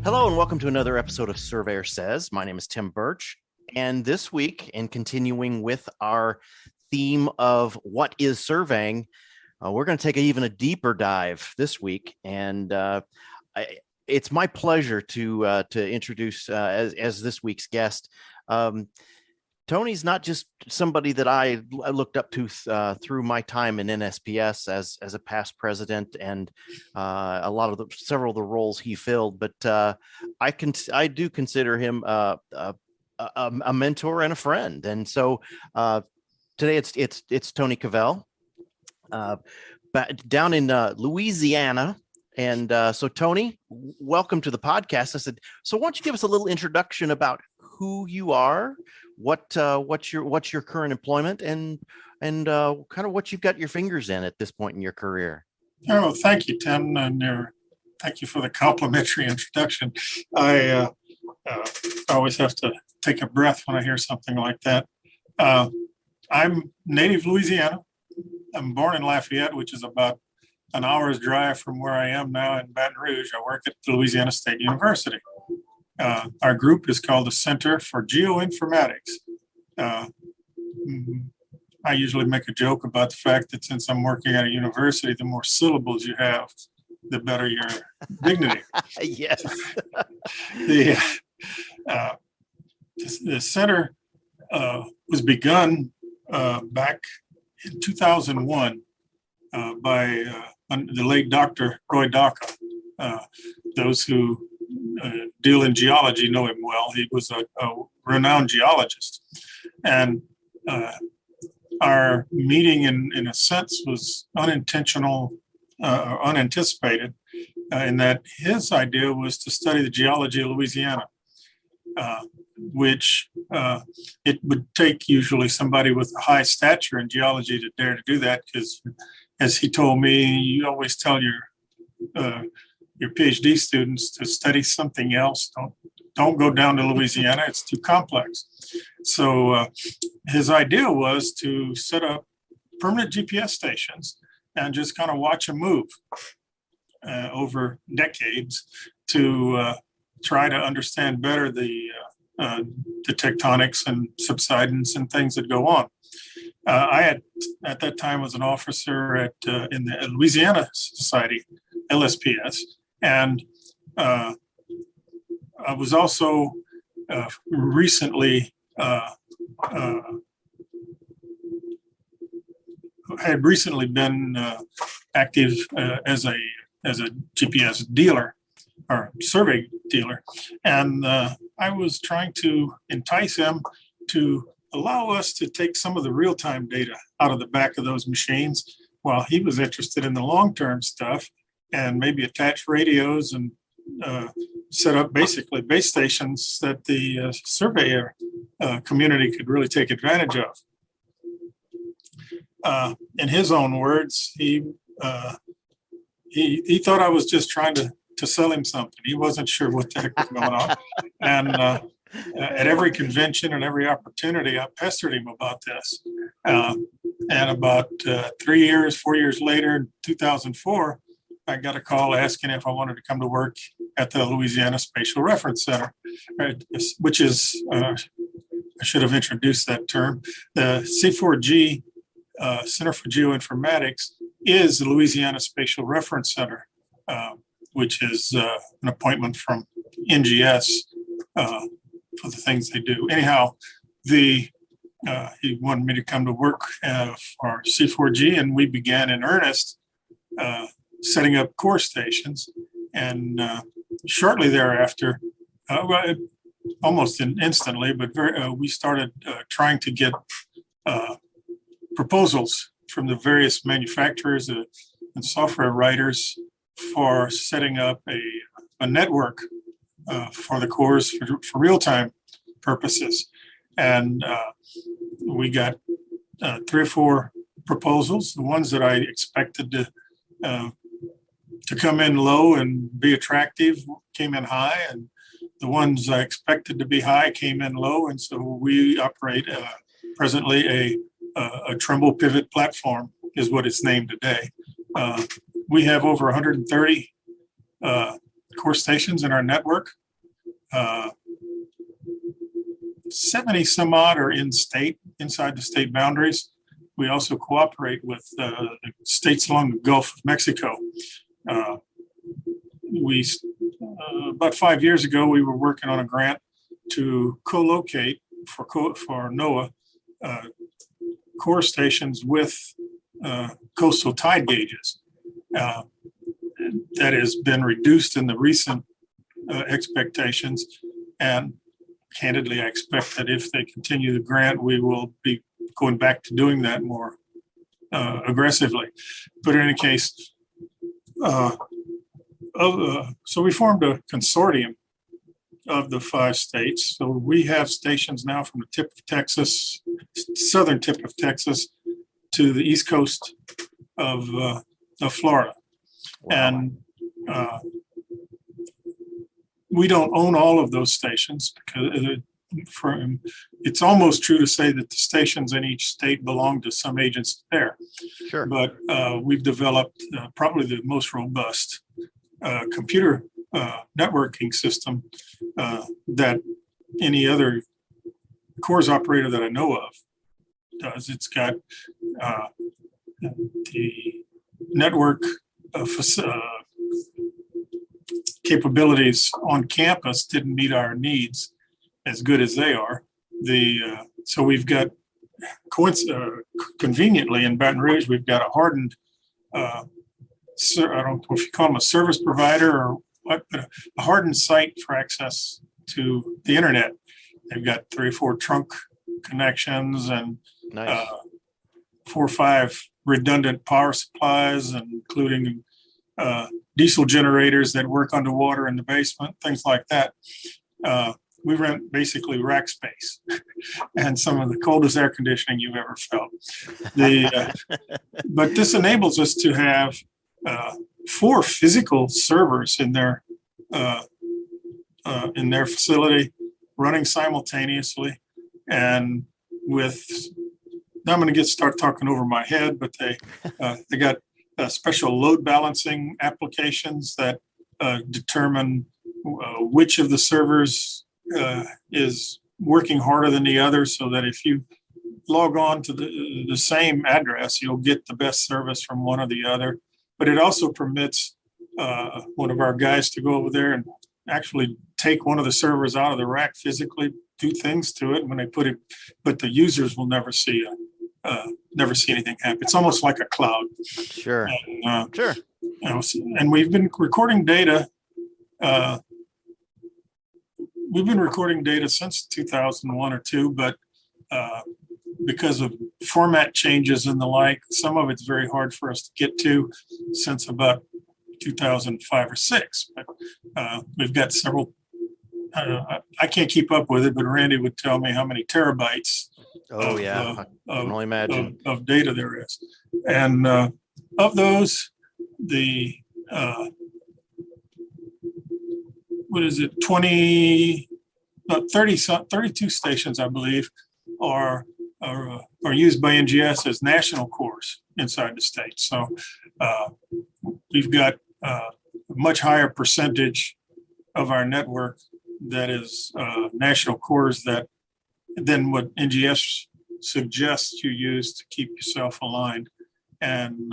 Hello and welcome to another episode of Surveyor Says. My name is Tim Burch, and this week, in continuing with our theme of what is surveying, we're going to take even a deeper dive this week, and it's my pleasure to introduce as this week's guest. Tony's not just somebody that I looked up to through my time in NSPS as a past president and several of the roles he filled, but I do consider him a mentor and a friend. And so today it's Tony Cavell, down in Louisiana. And so Tony, welcome to the podcast. I said, so why don't you give us a little introduction about who you are, what's your current employment, and kind of what you've got your fingers in at this point in your career. Oh, thank you, Tim, and thank you for the complimentary introduction. I always have to take a breath when I hear something like that. I'm native Louisiana. I'm born in Lafayette, which is about an hour's drive from where I am now in Baton Rouge. I work at Louisiana State University. Our group is called the Center for Geoinformatics. I usually make a joke about the fact that since I'm working at a university, the more syllables you have, the better your dignity. Yes. The center was begun back in 2001 by the late Dr. Roy Daca. Those who deal in geology know him well. He was a renowned geologist. And our meeting, in a sense, was unintentional or unanticipated in that his idea was to study the geology of Louisiana, which it would take usually somebody with a high stature in geology to dare to do that, because as he told me, you always tell your PhD students to study something else. Don't go down to Louisiana. It's too complex. So his idea was to set up permanent GPS stations and just kind of watch them move over decades to try to understand better the tectonics and subsidence and things that go on. I had, at that time, was an officer in the Louisiana Society, LSPS, and I was also recently been active as a GPS dealer or survey dealer, and I was trying to entice him to allow us to take some of the real-time data out of the back of those machines while he was interested in the long-term stuff and maybe attach radios and set up basically base stations that the surveyor community could really take advantage of. In his own words, he thought I was just trying to sell him something. He wasn't sure what the heck was going on. And at every convention and every opportunity, I pestered him about this. And about 4 years later, in 2004, I got a call asking if I wanted to come to work at the Louisiana Spatial Reference Center, which is, I should have introduced that term. The C4G, Center for Geoinformatics, is the Louisiana Spatial Reference Center, which is an appointment from NGS for the things they do. Anyhow, he wanted me to come to work for C4G, and we began in earnest setting up core stations. And shortly thereafter, almost instantly, but we started trying to get proposals from the various manufacturers and software writers for setting up a network for the cores for real-time purposes. And we got 3 or 4 proposals. The ones that I expected to come in low and be attractive came in high, and the ones I expected to be high came in low. And so we operate presently a Trimble pivot platform is what it's named today. We have over 130 core stations in our network. 70 some odd are inside the state boundaries. We also cooperate with the states along the Gulf of Mexico. About 5 years ago, we were working on a grant to co-locate for NOAA core stations with coastal tide gauges. That has been reduced in the recent expectations, and candidly, I expect that if they continue the grant, we will be going back to doing that more aggressively. But in any case, so we formed a consortium of the 5 states. So we have stations now from the tip of Texas, southern tip of Texas, to the east coast of Florida. Wow. And we don't own all of those stations because it's almost true to say that the stations in each state belong to some agency there. Sure. But we've developed probably the most robust computer networking system that any other cores operator that I know of does. It's got the network capabilities on campus didn't meet our needs as good as they are. So we've got conveniently in Baton Rouge, we've got a hardened I don't know if you call them a service provider or what, but a hardened site for access to the internet. They've got 3 or 4 trunk connections and Nice. 4 or 5 redundant power supplies, including diesel generators that work underwater in the basement, things like that. We rent basically rack space and some of the coldest air conditioning you've ever felt. But this enables us to have 4 physical servers in their facility running simultaneously. And now I'm going to start talking over my head, but they got special load balancing applications that determine which of the servers is working harder than the other, so that if you log on to the same address, you'll get the best service from one or the other. But it also permits one of our guys to go over there and actually take one of the servers out of the rack, physically do things to it when they put it, but the users will never see anything happen. It's almost like a cloud. Sure. And, Sure. And we've been recording data. We've been recording data since 2001 or 2, but because of format changes and the like, some of it's very hard for us to get to since about 2005 or 6. But we've got several. I can't keep up with it, but Randy would tell me how many terabytes. Oh, yeah. I can only imagine. Of data there is. And of those, what is it, 32 stations, I believe, are used by NGS as national cores inside the state. So we've got a much higher percentage of our network that is national cores than what NGS suggests you use to keep yourself aligned. And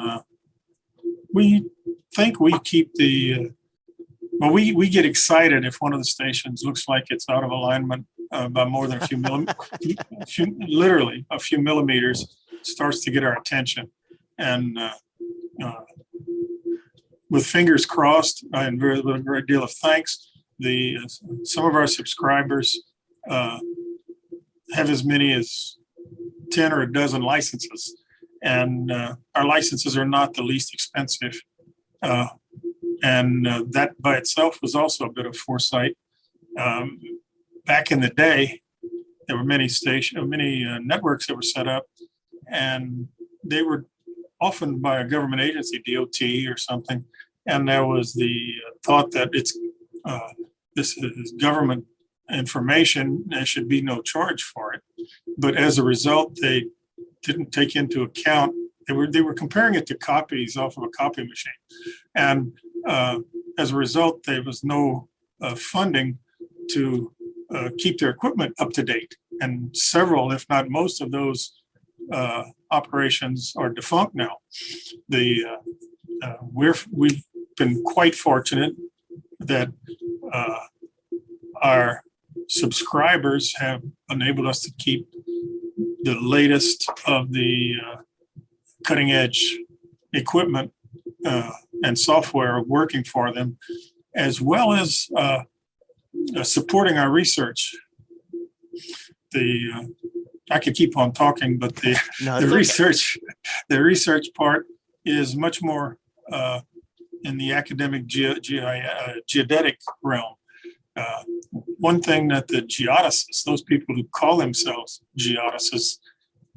we think we keep we get excited if one of the stations looks like it's out of alignment by more than a few literally a few millimeters, starts to get our attention. And with fingers crossed and with a great deal of thanks, some of our subscribers have as many as 10 or a dozen licenses. And our licenses are not the least expensive. And that by itself was also a bit of foresight. Back in the day, there were many networks that were set up, and they were often by a government agency, DOT or something. And there was the thought that this is government information, there should be no charge for it. But as a result, they didn't take into account, they were comparing it to copies off of a copy machine. And as a result, there was no funding to keep their equipment up to date. And several, if not most of those operations are defunct now. We've been quite fortunate that our subscribers have enabled us to keep the latest of the cutting edge equipment and software working for them, as well as supporting our research. I could keep on talking, but the research part is much more in the academic geodetic realm. One thing that the geodesists, those people who call themselves geodesists,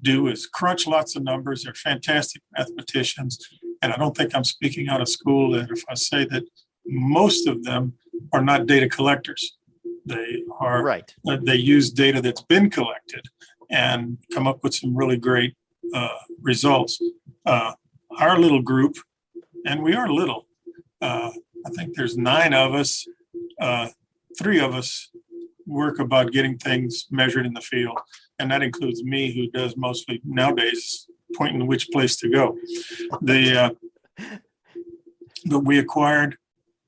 do is crunch lots of numbers. They're fantastic mathematicians. And I don't think I'm speaking out of school if I say that most of them are not data collectors. They are right. They use data that's been collected and come up with some really great results. Our little group, and we are little, I think there's 9 of us, 3 of us work about getting things measured in the field. And that includes me, who does mostly nowadays pointing which place to go. But we acquired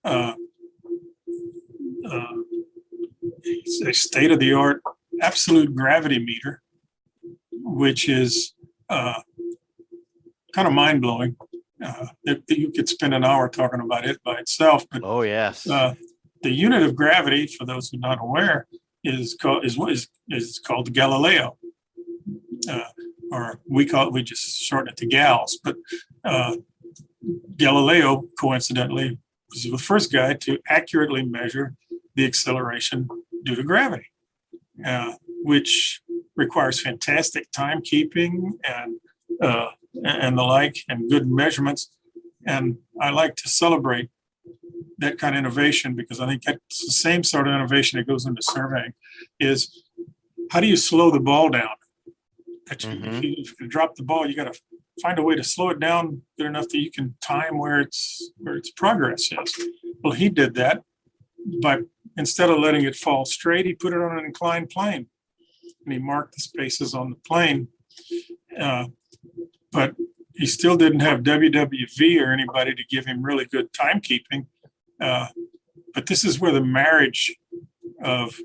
a state-of-the-art absolute gravity meter, which is kind of mind-blowing. You could spend an hour talking about it by itself. But, oh, yes. The unit of gravity, for those who are not aware, is called the Galileo, or we just shorten it to GALS. But Galileo, coincidentally, was the first guy to accurately measure the acceleration due to gravity, which requires fantastic timekeeping and the like, and good measurements. And I like to celebrate that kind of innovation, because I think that's the same sort of innovation that goes into surveying. Is how do you slow the ball down? If you drop the ball, you got to find a way to slow it down good enough that you can time where its progress is. Well, he did that by, instead of letting it fall straight, he put it on an inclined plane, and he marked the spaces on the plane. But he still didn't have WWV or anybody to give him really good timekeeping. But this is where the marriage of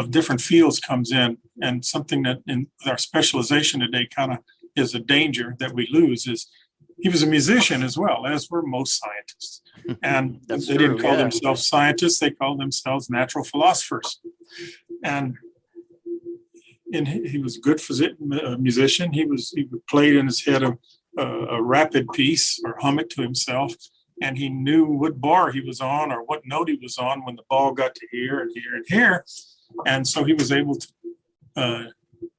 different fields comes in, and something that in our specialization today kind of is a danger that we lose is he was a musician as well, as were most scientists. And they didn't call themselves scientists, they called themselves natural philosophers. And he was a good musician. He played in his head a rapid piece or hum it to himself. And he knew what bar he was on or what note he was on when the ball got to here and here and here. And so he was able to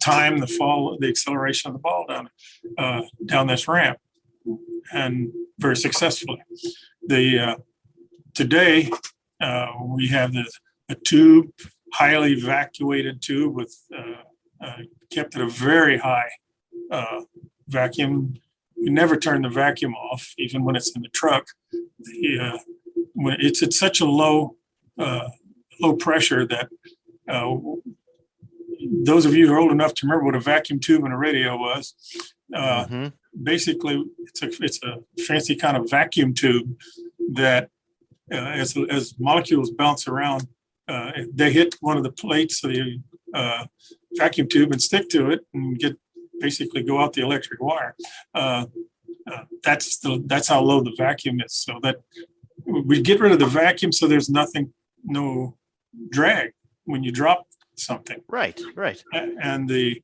time the acceleration of the ball down this ramp, and very successfully. Today we have a tube, highly evacuated tube with kept at a very high vacuum. We never turn the vacuum off, even when it's in the truck. When it's at such a low pressure that those of you who are old enough to remember what a vacuum tube in a radio was, basically it's a fancy kind of vacuum tube that as molecules bounce around, they hit one of the plates of the vacuum tube and stick to it and basically go out the electric wire. That's how low the vacuum is. So that we get rid of the vacuum, so there's no drag when you drop something. Right. And the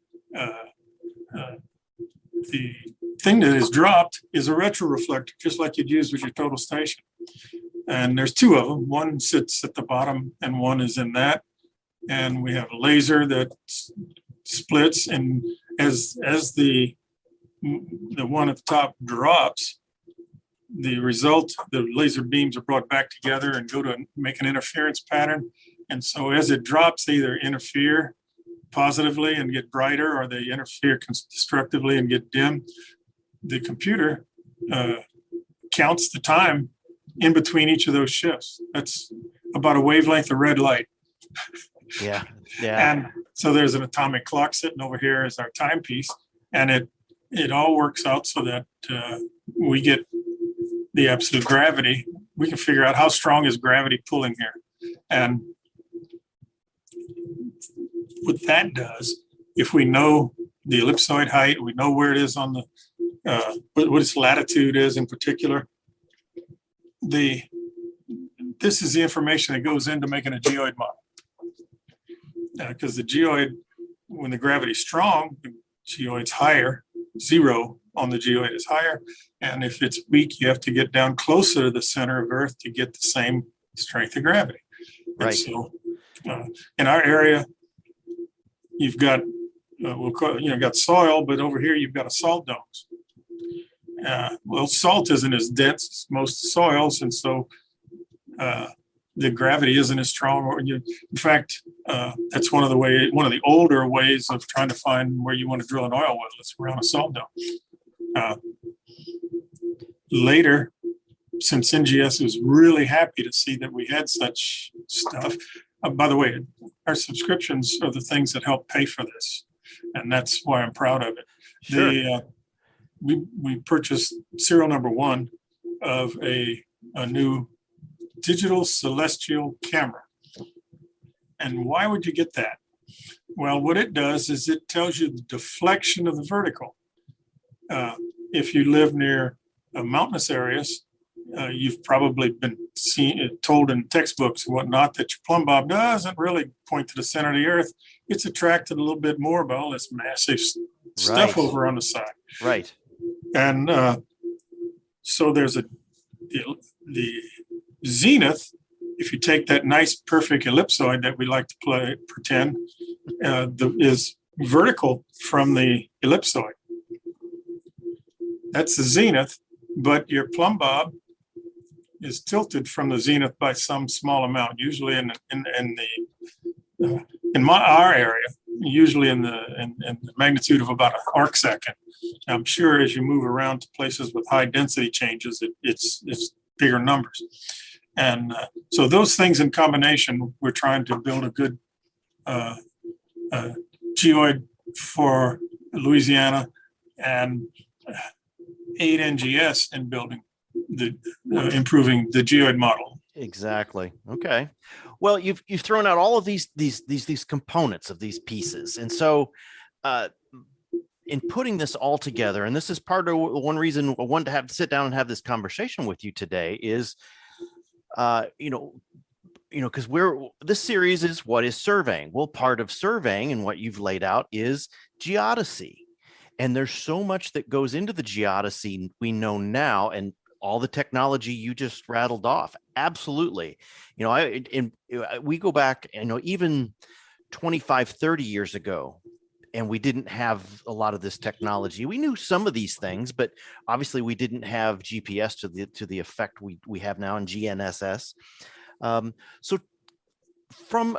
thing that is dropped is a retroreflector, just like you'd use with your total station. And there's 2 of them. One sits at the bottom and one is in that. And we have a laser that splits, and as the one at the top drops, the laser beams are brought back together and go to make an interference pattern. And so as it drops, they either interfere positively and get brighter, or they interfere destructively and get dim. The computer counts the time in between each of those shifts. That's about a wavelength of red light. Yeah. Yeah. And so there's an atomic clock sitting over here as our timepiece, and it all works out so that we get the absolute gravity. We can figure out how strong is gravity pulling here. And what that does, if we know the ellipsoid height, we know where it is on the, what its latitude is in particular, this is the information that goes into making a geoid model. Because the geoid, when the gravity's strong, the geoid's higher, zero on the geoid is higher. And if it's weak, you have to get down closer to the center of Earth to get the same strength of gravity. Right. And so in our area, you've got, got soil, but over here you've got a salt domes. Well, salt isn't as dense as most soils, and so the gravity isn't as strong. In fact, that's one of the older ways of trying to find where you want to drill an oil well. It's around a salt dome. Later, since NGS was really happy to see that we had such stuff. By the way, our subscriptions are the things that help pay for this, and that's why I'm proud of it. Sure. We purchased serial number 1 of a new digital celestial camera. And why would you get that? Well, what it does is it tells you the deflection of the vertical. If you live near mountainous areas, you've probably been told in textbooks and whatnot that your plumb bob doesn't really point to the center of the Earth. It's attracted a little bit more by all this massive stuff over on the side. Right. And so there's the zenith. If you take that nice perfect ellipsoid that we like to pretend is vertical from the ellipsoid. That's the zenith, but your plumb bob is tilted from the zenith by some small amount, usually in our area, usually in the magnitude of about an arc second. I'm sure as you move around to places with high density changes, it's bigger numbers. And so those things in combination, we're trying to build a good geoid for Louisiana and aid NGS in building improving the geoid model. Exactly. Okay. Well, you've thrown out all of these components of these pieces, and so in putting this all together, and this is part of one reason I wanted to have to sit down and have this conversation with you today is, because this series is what is surveying. Well, part of surveying and what you've laid out is geodesy, and there's so much that goes into the geodesy we know now, and all the technology you just rattled off. Absolutely. We go back, even 25, 30 years ago, and we didn't have a lot of this technology. We knew some of these things, but obviously we didn't have GPS to the effect we have now in GNSS. So from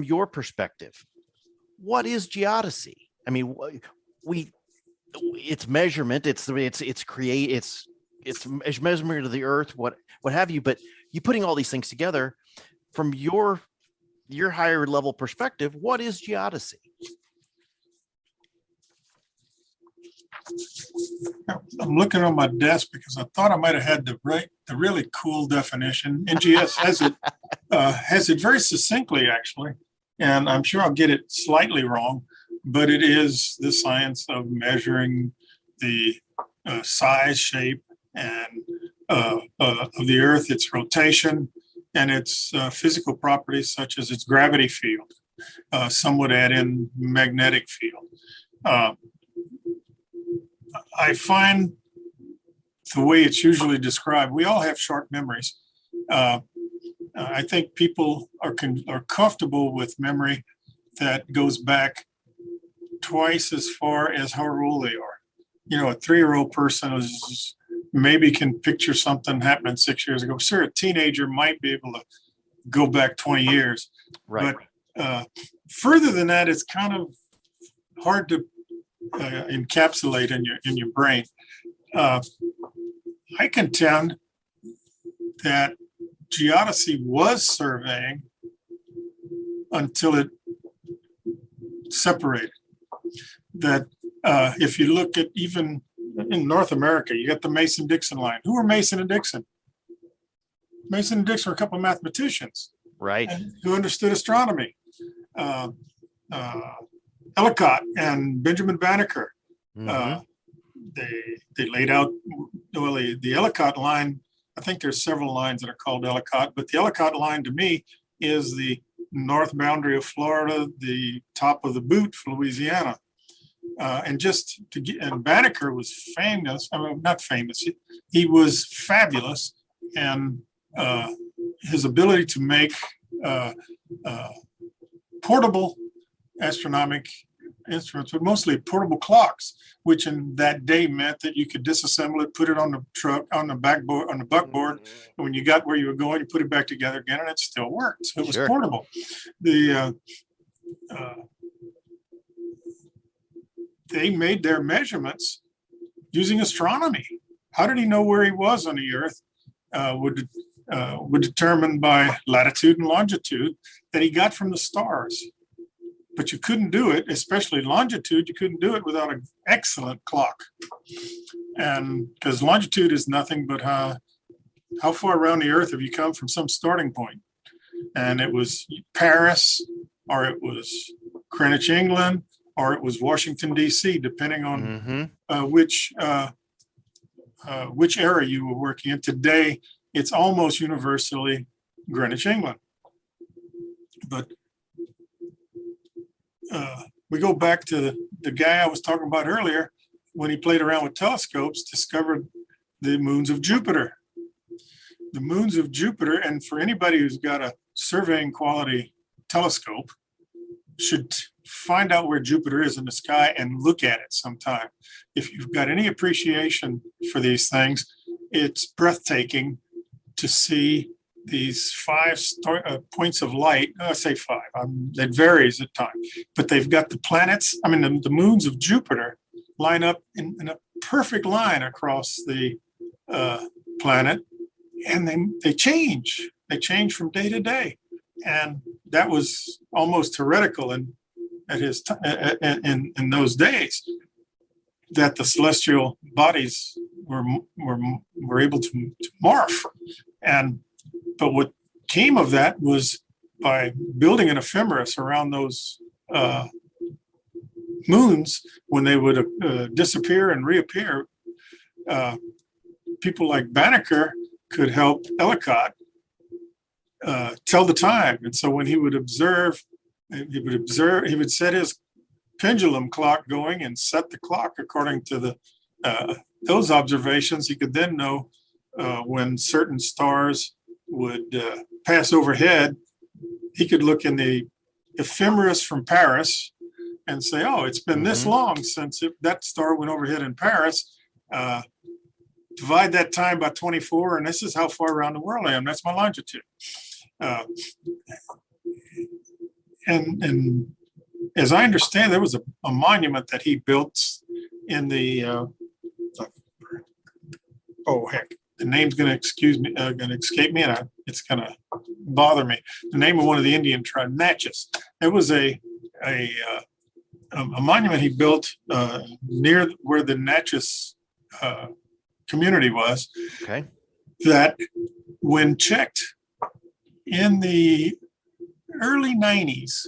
your perspective, what is geodesy? I mean, it's measurement, it's measurement of the Earth, what have you, but you putting all these things together from your higher level perspective, what is geodesy? I'm looking on my desk because I thought I might have had the really cool definition. NGS has it very succinctly, actually, and I'm sure I'll get it slightly wrong, but it is the science of measuring the size, shape, and of the Earth, its rotation, and its physical properties, such as its gravity field. Some would add in magnetic field. I find the way it's usually described, we all have short memories. I think people are comfortable with memory that goes back twice as far as how old they are. A 3-year-old person maybe can picture something happening 6 years ago. Sure, a teenager might be able to go back 20 years. Right. But further than that, it's kind of hard to encapsulate in your brain. I contend that geodesy was surveying until it separated. That if you look at even in North America, you got the Mason-Dixon line. Who were Mason and Dixon? Mason and Dixon were a couple of mathematicians, Right. who understood astronomy. Ellicott and Benjamin Banneker. Mhm. They laid out, well, the Ellicott line. I think there's several lines that are called Ellicott, but the Ellicott line to me is the north boundary of Florida, the top of the boot for Louisiana. And Banneker was famous. I mean, not famous. He was fabulous, and his ability to make portable astronomic instruments, but mostly portable clocks, which in that day meant that you could disassemble it, put it on the truck, on the backboard, on the buckboard, and when you got where you were going, you put it back together again, and it still worked. So it was portable. They made their measurements using astronomy. How did he know where he was on the Earth? Would determine by latitude and longitude that he got from the stars. But you couldn't do it, especially longitude, you couldn't do it without an excellent clock. And because longitude is nothing but how far around the Earth have you come from some starting point? And it was Paris, or it was Greenwich, England, or it was Washington, D.C., depending on which era you were working in. Today, it's almost universally Greenwich, England. But we go back to the guy I was talking about earlier, when he played around with telescopes, discovered the moons of Jupiter. The moons of Jupiter, and for anybody who's got a surveying quality telescope, should find out where Jupiter is in the sky and look at it sometime. If you've got any appreciation for these things, it's breathtaking to see these points of light. I say five, it varies at times, but they've got the planets, the moons of Jupiter line up in a perfect line across the planet, and they change. They change from day to day. And that was almost heretical in those days, that the celestial bodies were able to morph. But what came of that was by building an ephemeris around those moons, when they would disappear and reappear, people like Banneker could help Ellicott tell the time. And so when he would set his pendulum clock going and set the clock according to those observations. He could then know when certain stars would pass overhead. He could look in the ephemeris from Paris and say, oh, it's been this long since that star went overhead in Paris. Divide that time by 24, and this is how far around the world I am. That's my longitude. And as I understand, there was a monument that he built in the the name's going to escape me, and it's going to bother me. The name of one of the Indian tribes, Natchez. There was a monument he built near where the Natchez community was. Okay. That, when checked in the early 90s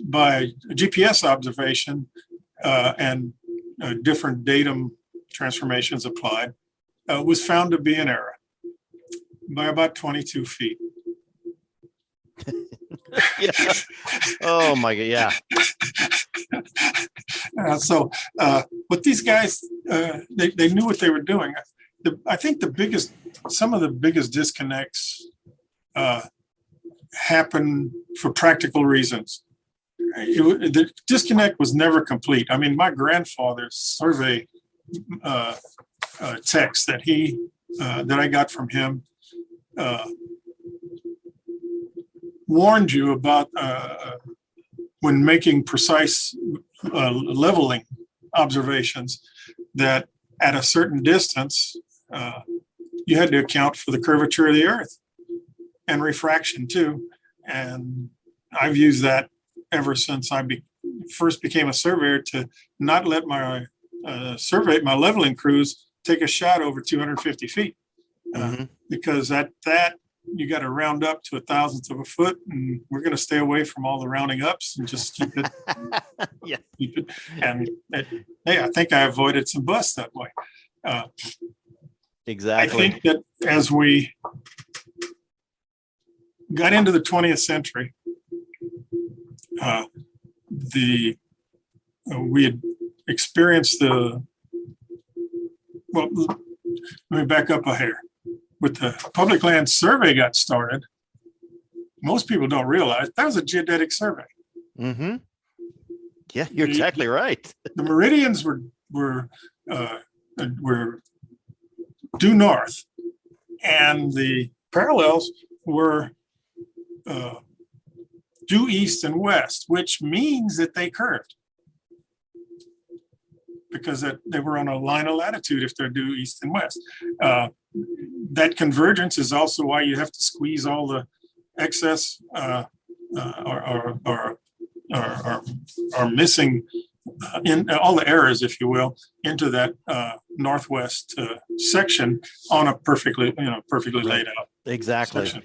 by GPS observation and different datum transformations applied, was found to be an error by about 22 feet. Yeah. Oh my God. Yeah. But these guys, they knew what they were doing. I think some of the biggest disconnects happen for practical reasons. The disconnect was never complete. My grandfather's survey text that I got from him warned you about when making precise leveling observations, that at a certain distance, you had to account for the curvature of the earth and refraction too. And I've used that ever since I first became a surveyor, to not let my my leveling crews take a shot over 250 feet. Because that you got to round up to a thousandth of a foot, and we're going to stay away from all the rounding ups and just keep it. Keep it. And hey, I think I avoided some busts that way. Exactly. I think that as we got into the 20th century, we had experienced well, let me back up a hair. With the public land survey got started, most people don't realize that was a geodetic survey. Yeah, you're exactly right. The meridians were due north, and the parallels were due east and west, which means that they curved, because they were on a line of latitude if they're due east and west. That convergence is also why you have to squeeze all the excess or missing in all the errors, if you will, into that northwest section on a perfectly laid out. Exactly. Section.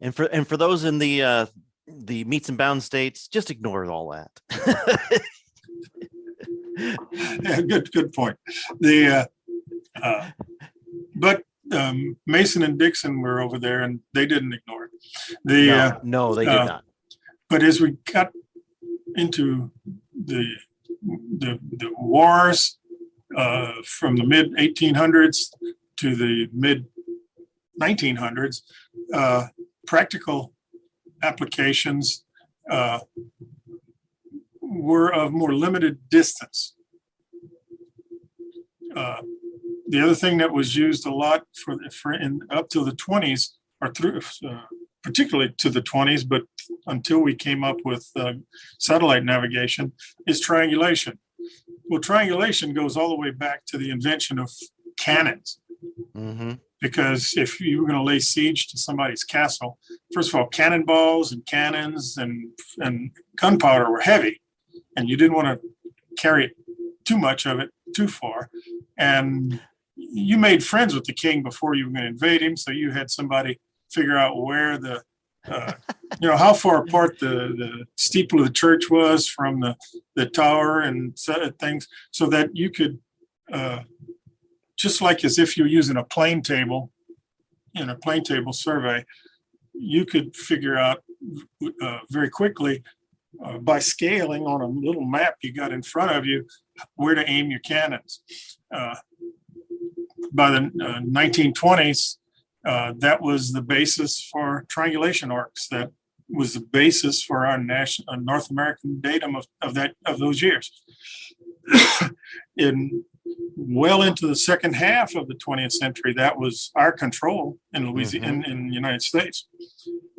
And for those in the meets and bounds states, just ignore all that. Yeah, good point. But Mason and Dixon were over there, and they didn't ignore it. No, they did not. But as we got into the wars from the mid 1800s to the mid 1900s, practical applications were of more limited distance. The other thing that was used a lot for up to the 20s, or through particularly to the 20s, but until we came up with satellite navigation, is triangulation. Well, triangulation goes all the way back to the invention of cannons. Because if you were going to lay siege to somebody's castle, first of all, cannonballs and cannons and gunpowder were heavy, and you didn't want to carry too much of it too far. And you made friends with the king before you were going to invade him, so you had somebody figure out where the how far apart the steeple of the church was from the tower and things, so that you could just like as if you're using a plane table in a plane table survey, you could figure out very quickly by scaling on a little map you got in front of you where to aim your cannons. By the 1920s, that was the basis for triangulation arcs. That was the basis for our national North American datum of those years. Well into the second half of the 20th century, that was our control in Louisiana, in the United States.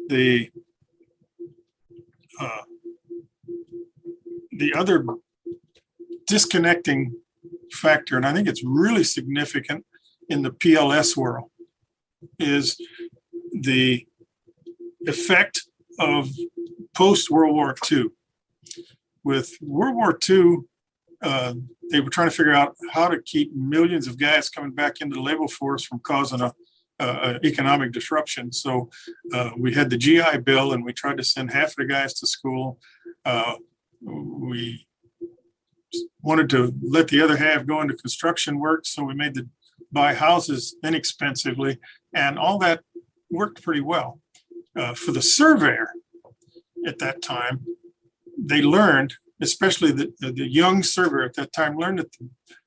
The other disconnecting factor, and I think it's really significant in the PLS world, is the effect of post-World War II. With World War II, they were trying to figure out how to keep millions of guys coming back into the labor force from causing a economic disruption. So we had the GI Bill, and we tried to send half of the guys to school. We wanted to let the other half go into construction work, so we made buy houses inexpensively, and all that worked pretty well. For the surveyor at that time, they learned, especially the young surveyor at that time, learned that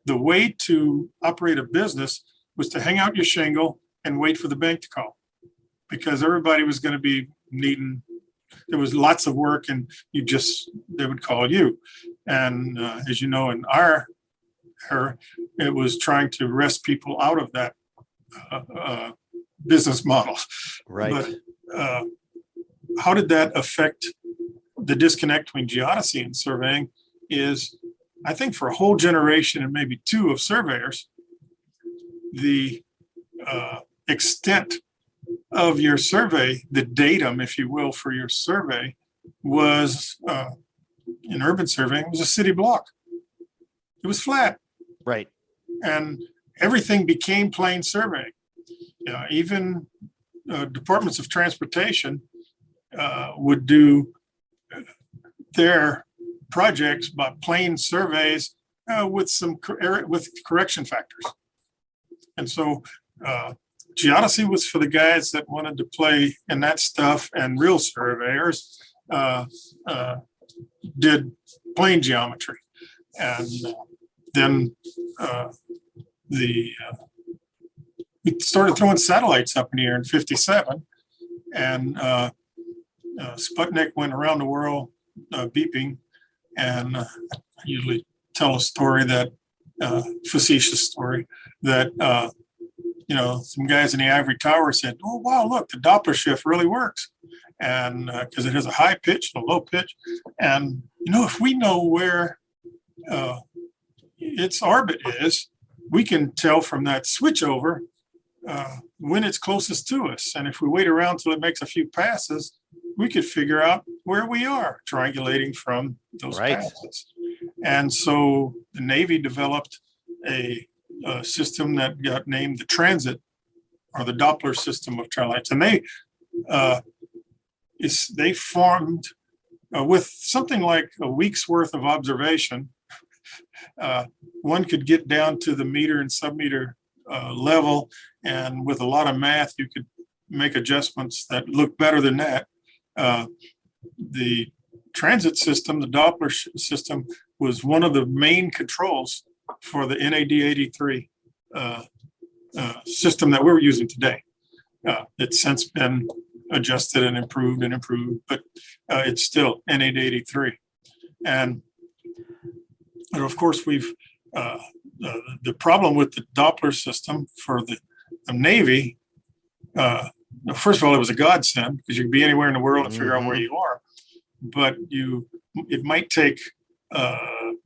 the way to operate a business was to hang out your shingle and wait for the bank to call, because everybody was going to be needing, there was lots of work, and they would call you. And as you know, in our era, it was trying to wrest people out of that business model. Right. But how did that affect the disconnect between geodesy and surveying? Is, I think, for a whole generation and maybe two of surveyors, the extent of your survey, the datum, if you will, for your survey was in urban surveying was a city block. It was flat. Right. And everything became plain surveying. Even departments of transportation would do their projects by plain surveys with correction factors. And so geodesy was for the guys that wanted to play in that stuff, and real surveyors did plane geometry. And then we started throwing satellites up in the air in '57, and Sputnik went around the world beeping. And I usually tell a story that facetious story that some guys in the ivory tower said, "Oh wow, look, the Doppler shift really works," and because it has a high pitch and a low pitch, and if we know where its orbit is, we can tell from that switchover when it's closest to us. And if we wait around till it makes a few passes, we could figure out where we are, triangulating from those passes. And so the Navy developed a system that got named the transit, or the Doppler system of satellites. And they formed with something like a week's worth of observation. One could get down to the meter and submeter level, and with a lot of math, you could make adjustments that look better than that. The transit system, the Doppler system, was one of the main controls for the NAD83 system that we're using today. It's since been adjusted and improved, but it's still NAD83. And of course, we've the problem with the Doppler system for the Navy. First of all, it was a godsend because you can be anywhere in the world and figure out where you are. But it might take 10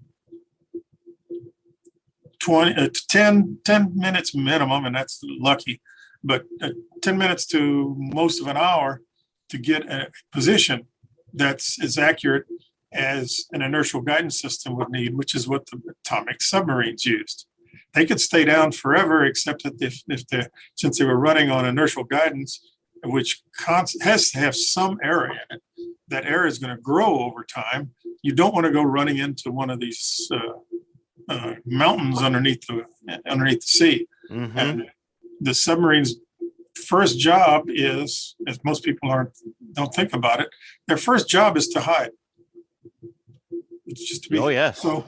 minutes minimum, and that's lucky, but 10 minutes to most of an hour to get a position that's as accurate as an inertial guidance system would need, which is what the atomic submarines used. They could stay down forever, except that since they were running on inertial guidance, which has to have some error in it, that error is going to grow over time. You don't want to go running into one of these mountains underneath the sea. Mm-hmm. And the submarine's first job is, as most people don't think about it, their first job is to hide. It's just to be. Oh yes. So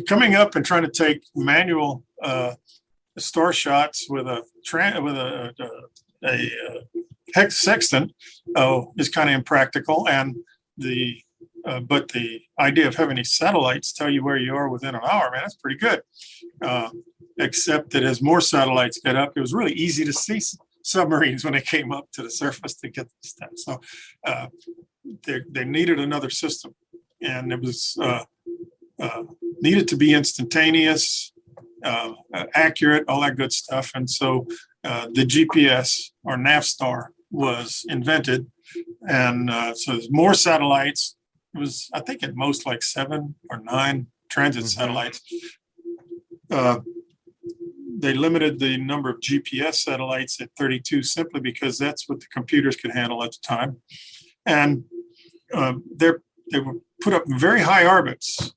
coming up and trying to take manual star shots with a hex sextant is kind of impractical, and but the idea of having these satellites tell you where you are within an hour, man, that's pretty good. Except that as more satellites get up, it was really easy to see submarines when they came up to the surface to get this stuff. So they needed another system, and it was needed to be instantaneous, accurate, all that good stuff. And so the GPS, or Navstar, was invented, and so there's more satellites. It was, I think, at most like 7 or 9 transit satellites. They limited the number of GPS satellites at 32 simply because that's what the computers could handle at the time. And they were put up in very high orbits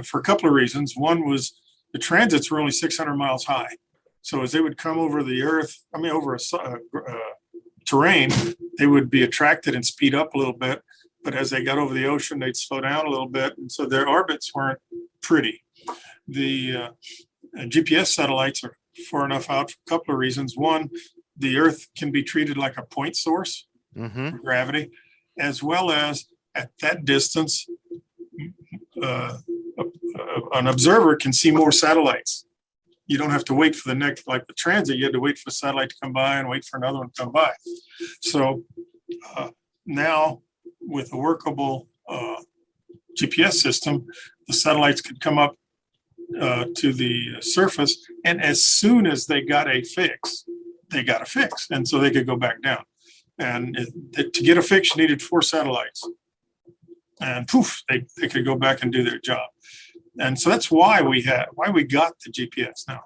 for a couple of reasons. One was the transits were only 600 miles high. So as they would come over the Earth, over a terrain, they would be attracted and speed up a little bit. But as they got over the ocean, they'd slow down a little bit. And so their orbits weren't pretty. The GPS satellites are far enough out for a couple of reasons. One, the Earth can be treated like a point source for gravity, as well as at that distance, an observer can see more satellites. You don't have to wait for the next, like the transit, you had to wait for a satellite to come by and wait for another one to come by. So now with a workable GPS system, the satellites could come up to the surface. And as soon as they got a fix, and so they could go back down. And to get a fix, you needed 4 satellites, and poof, they could go back and do their job. And so that's why we got the GPS. Now,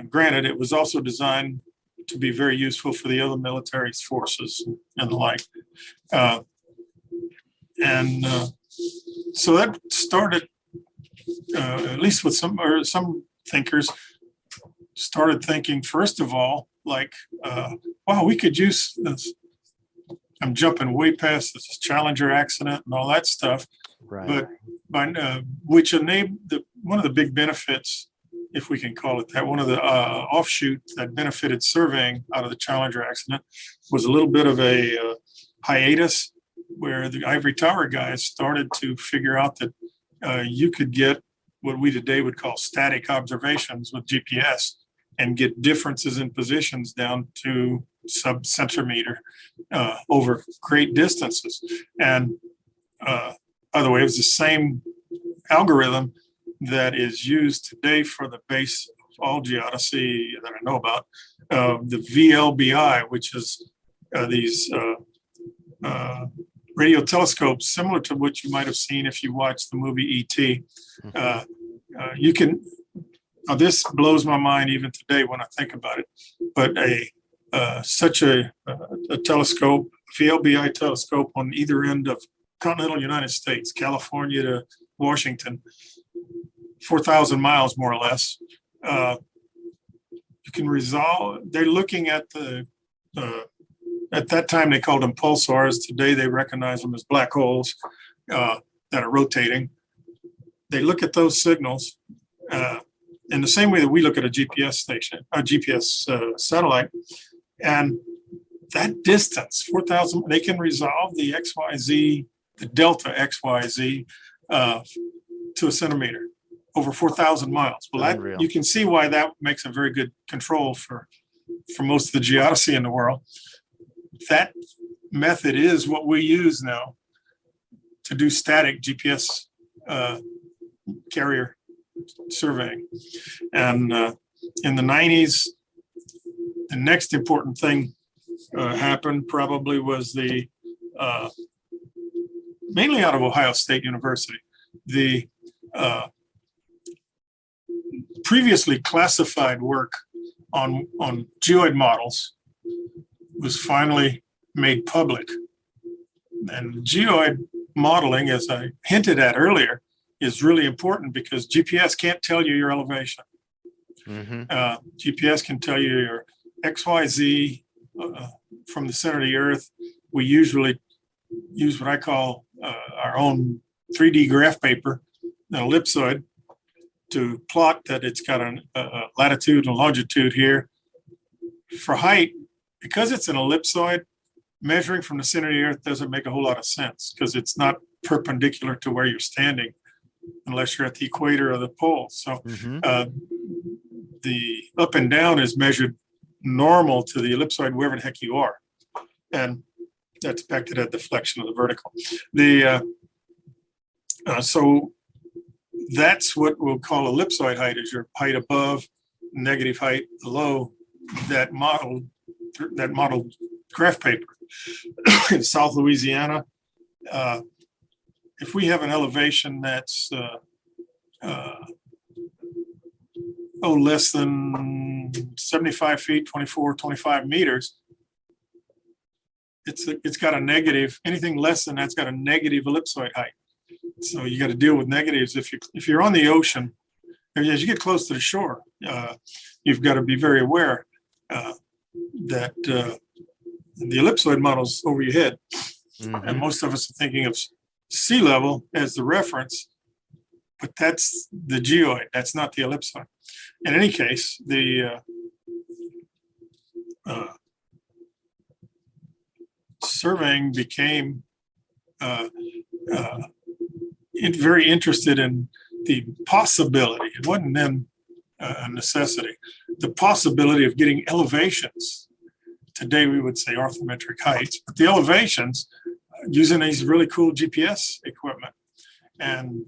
granted, it was also designed to be very useful for the other military forces and the like. So that started, at least with some thinkers, started thinking, first of all, like, wow, we could use this. I'm jumping way past this Challenger accident and all that stuff. Right. But which enabled one of the big benefits, if we can call it that, one of the offshoots that benefited surveying out of the Challenger accident was a little bit of a hiatus where the ivory tower guys started to figure out that you could get what we today would call static observations with GPS and get differences in positions down to sub-centimeter over great distances. And by the way, it was the same algorithm that is used today for the base of all geodesy that I know about, the VLBI, which is these radio telescopes similar to what you might have seen if you watched the movie E.T. You can, now this blows my mind even today when I think about it, but such a telescope, VLBI telescope on either end of continental United States, California to Washington, 4,000 miles more or less. You can resolve, they're looking at at that time they called them pulsars. Today they recognize them as black holes that are rotating. They look at those signals in the same way that we look at a GPS station, a GPS satellite, and that distance, 4,000, they can resolve the XYZ, the delta XYZ to a centimeter over 4,000 miles. Well, you can see why that makes a very good control for most of the geodesy in the world. That method is what we use now to do static GPS carrier surveying. And in the 90s, the next important thing happened probably was the, mainly out of Ohio State University, the previously classified work on geoid models was finally made public. And geoid modeling, as I hinted at earlier, is really important because GPS can't tell you your elevation. Mm-hmm. GPS can tell you your XYZ from the center of the earth. We usually use what I call our own 3D graph paper, an ellipsoid, to plot that it's got a latitude and longitude here. For height, because it's an ellipsoid, measuring from the center of the earth doesn't make a whole lot of sense because it's not perpendicular to where you're standing unless you're at the equator or the pole. So the up and down is measured normal to the ellipsoid wherever the heck you are. And that's back to that deflection of the vertical. So that's what we'll call ellipsoid height, is your height above, negative height below that modeled graph paper. In South Louisiana, if we have an elevation that's less than 75 feet, 25 meters, it's got a negative. Anything less than that's got a negative ellipsoid height. So you got to deal with negatives. If you're on the ocean, as you get close to the shore, you've got to be very aware that the ellipsoid model's over your head. Mm-hmm. And most of us are thinking of sea level as the reference, but that's the geoid. That's not the ellipsoid. In any case, the surveying became very interested in the possibility. It wasn't then a necessity. The possibility of getting elevations. Today we would say orthometric heights, but the elevations using these really cool GPS equipment and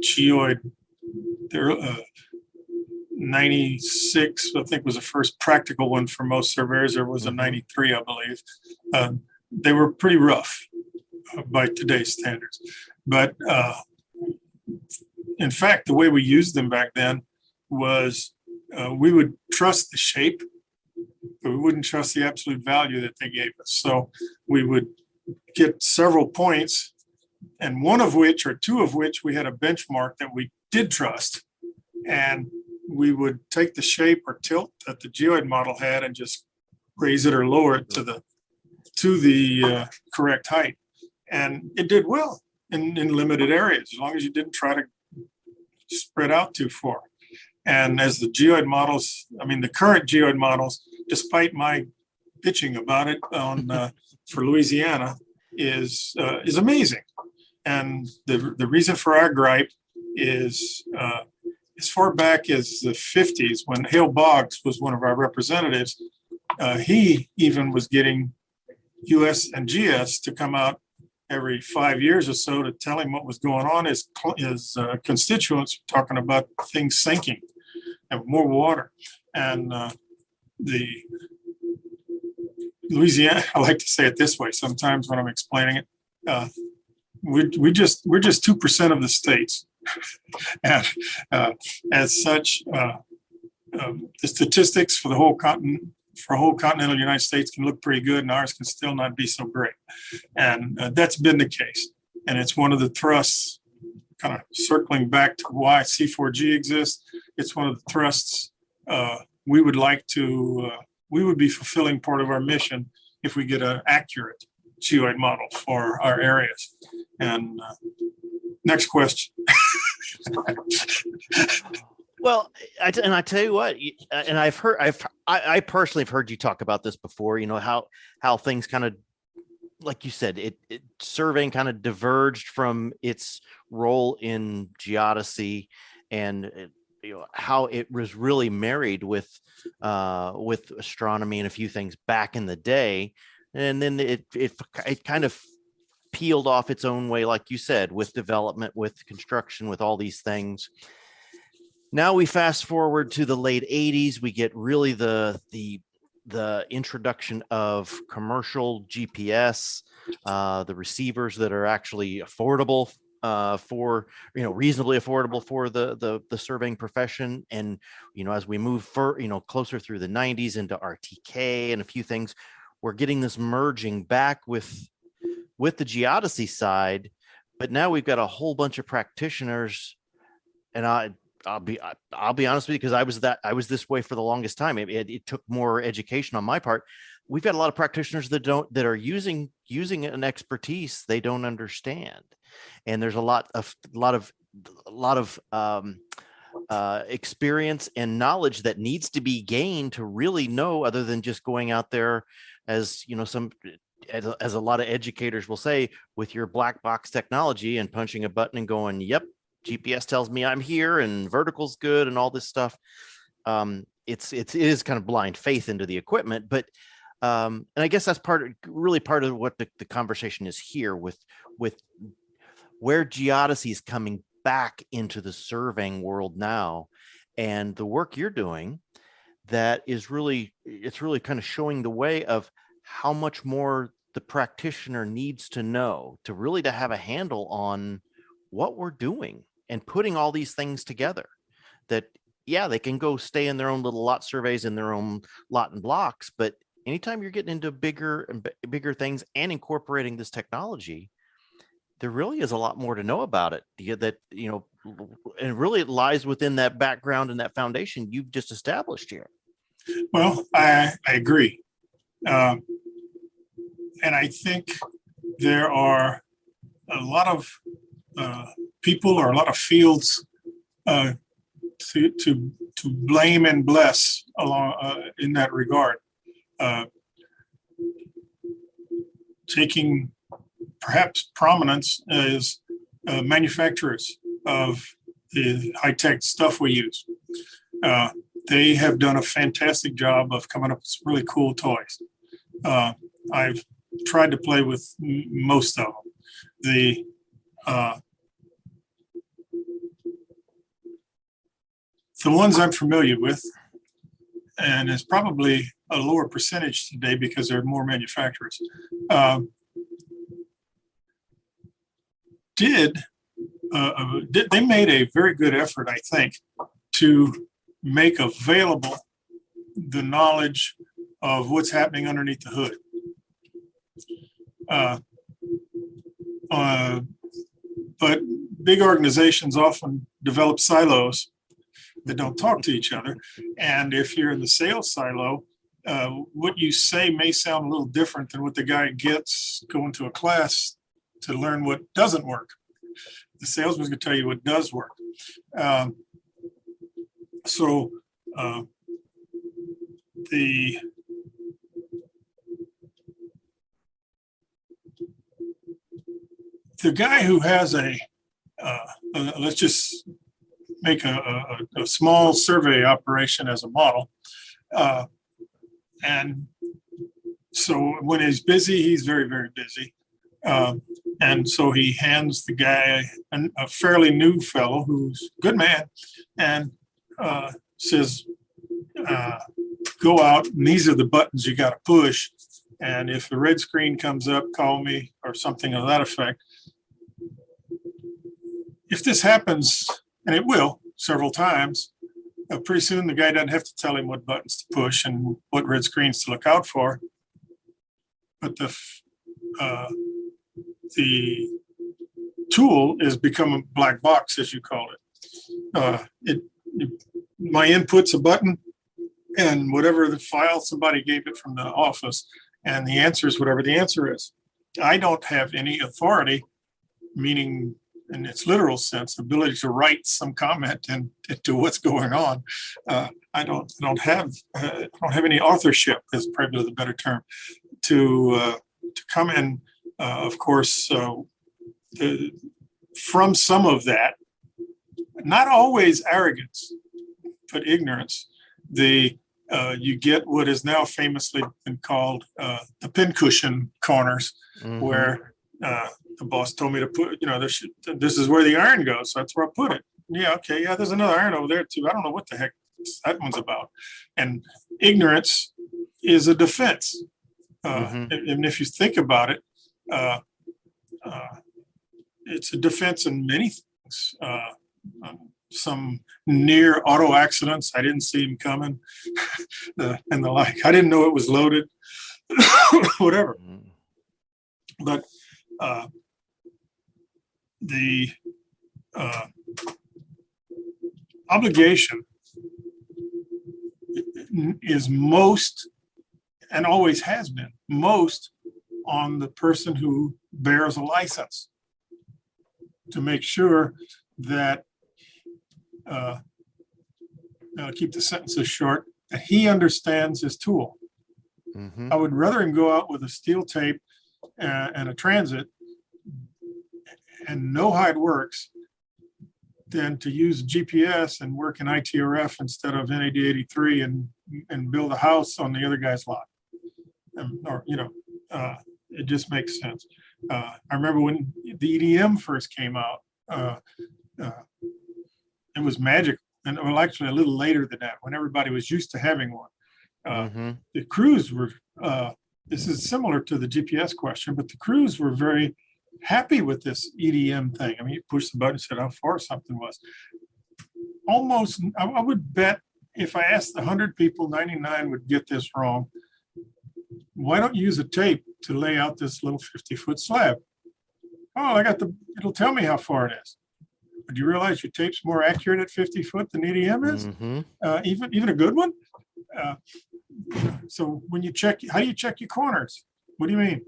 geoid there 96, I think, was the first practical one for most surveyors. There was a 93, I believe. They were pretty rough by today's standards. But in fact, the way we used them back then was we would trust the shape, but we wouldn't trust the absolute value that they gave us. So we would get several points, and one of which or two of which we had a benchmark that we did trust. And we would take the shape or tilt that the geoid model had and just raise it or lower it to the correct height. And it did well in limited areas, as long as you didn't try to spread out too far. And as the geoid models, the current geoid models, despite my bitching about it on for Louisiana, is amazing. And the reason for our gripe is as far back as the 50s, when Hale Boggs was one of our representatives, he even was getting US and GS to come out every 5 years or so to tell him what was going on. His constituents were talking about things sinking and more water. And the Louisiana, I like to say it this way sometimes when I'm explaining it, we're just 2% of the states. And as such, the statistics for the whole continental United States can look pretty good, and ours can still not be so great. And that's been the case. And it's one of the thrusts, kind of circling back to why C4G exists. It's one of the thrusts we would like to, we would be fulfilling part of our mission if we get an accurate geoid model for our areas. And next question. Well, I tell you what, and I personally have heard you talk about this before, how things kind of, like you said, it surveying kind of diverged from its role in geodesy, and how it was really married with astronomy and a few things back in the day. And then it kind of peeled off its own way, like you said, with development, with construction, with all these things. Now we fast forward to the late 80s, we get really the introduction of commercial GPS, the receivers that are actually affordable for, reasonably affordable for the surveying profession. And, as we move closer through the 90s into RTK and a few things, we're getting this merging back with the geodesy side. But now we've got a whole bunch of practitioners, and I'll be honest with you, because I was this way for the longest time. It took more education on my part. We've got a lot of practitioners that are using an expertise they don't understand, and there's a lot of experience and knowledge that needs to be gained to really know, other than just going out there as as a lot of educators will say, with your black box technology and punching a button and going, yep, GPS tells me I'm here and vertical's good and all this stuff. It is kind of blind faith into the equipment, but and I guess that's part of what the conversation is here with where geodesy is coming back into the surveying world now, and the work you're doing that is really kind of showing the way of how much more the practitioner needs to know to really to have a handle on what we're doing and putting all these things together. That, yeah, they can go stay in their own little lot surveys in their own lot and blocks, but anytime you're getting into bigger and bigger things and incorporating this technology, there really is a lot more to know about it. And really it lies within that background and that foundation you've just established here. Well, I agree. And I think there are a lot of people or a lot of fields to blame and bless along in that regard. Taking perhaps prominence as manufacturers of the high-tech stuff we use. They have done a fantastic job of coming up with some really cool toys. I've tried to play with most of them. the ones I'm familiar with, and it's probably a lower percentage today because there are more manufacturers, they made a very good effort, I think, to make available the knowledge of what's happening underneath the hood. But big organizations often develop silos that don't talk to each other. And if you're in the sales silo, what you say may sound a little different than what the guy gets going to a class to learn what doesn't work. The salesman's going to tell you what does work. The guy who has let's just make a small survey operation as a model. And so when he's busy, he's very, very busy. And so he hands the guy a fairly new fellow who's a good man and says, go out and these are the buttons you got to push. And if the red screen comes up, call me or something of that effect. If this happens, and it will several times, pretty soon the guy doesn't have to tell him what buttons to push and what red screens to look out for. But the tool has become a black box, as you call it. My input's a button, and whatever the file somebody gave it from the office, and the answer is whatever the answer is. I don't have any authority, meaning in its literal sense, ability to write some comment into what's going on. I don't have any authorship, is probably the better term, to come in. Of course, from some of that, not always arrogance, but ignorance, you get what is now famously been called the pincushion corners, where the boss told me to put, this is where the iron goes, so that's where I put it. Yeah, okay, yeah, there's another iron over there too. I don't know what the heck that one's about. And ignorance is a defense. And if you think about it, it's a defense in many things. Some near auto accidents, I didn't see them coming, and the like. I didn't know it was loaded, whatever. But the obligation is most, and always has been, most on the person who bears a license to make sure that, I'll keep the sentences short, that he understands his tool. I would rather him go out with a steel tape and a transit and know how it works than to use GPS and work in ITRF instead of NAD 83 and build a house on the other guy's lot. It just makes sense. I remember when the EDM first came out, it was magic. And well, actually a little later than that, when everybody was used to having one. The crews were, this is similar to the GPS question, but the crews were very happy with this EDM thing. I mean, you push the button and said how far something was. Almost, I would bet if I asked 100 people, 99 would get this wrong. Why don't you use a tape to lay out this little 50-foot slab? Oh, it'll tell me how far it is. But do you realize your tape's more accurate at 50 foot than EDM is? Even a good one? So when you check, how do you check your corners? What do you mean?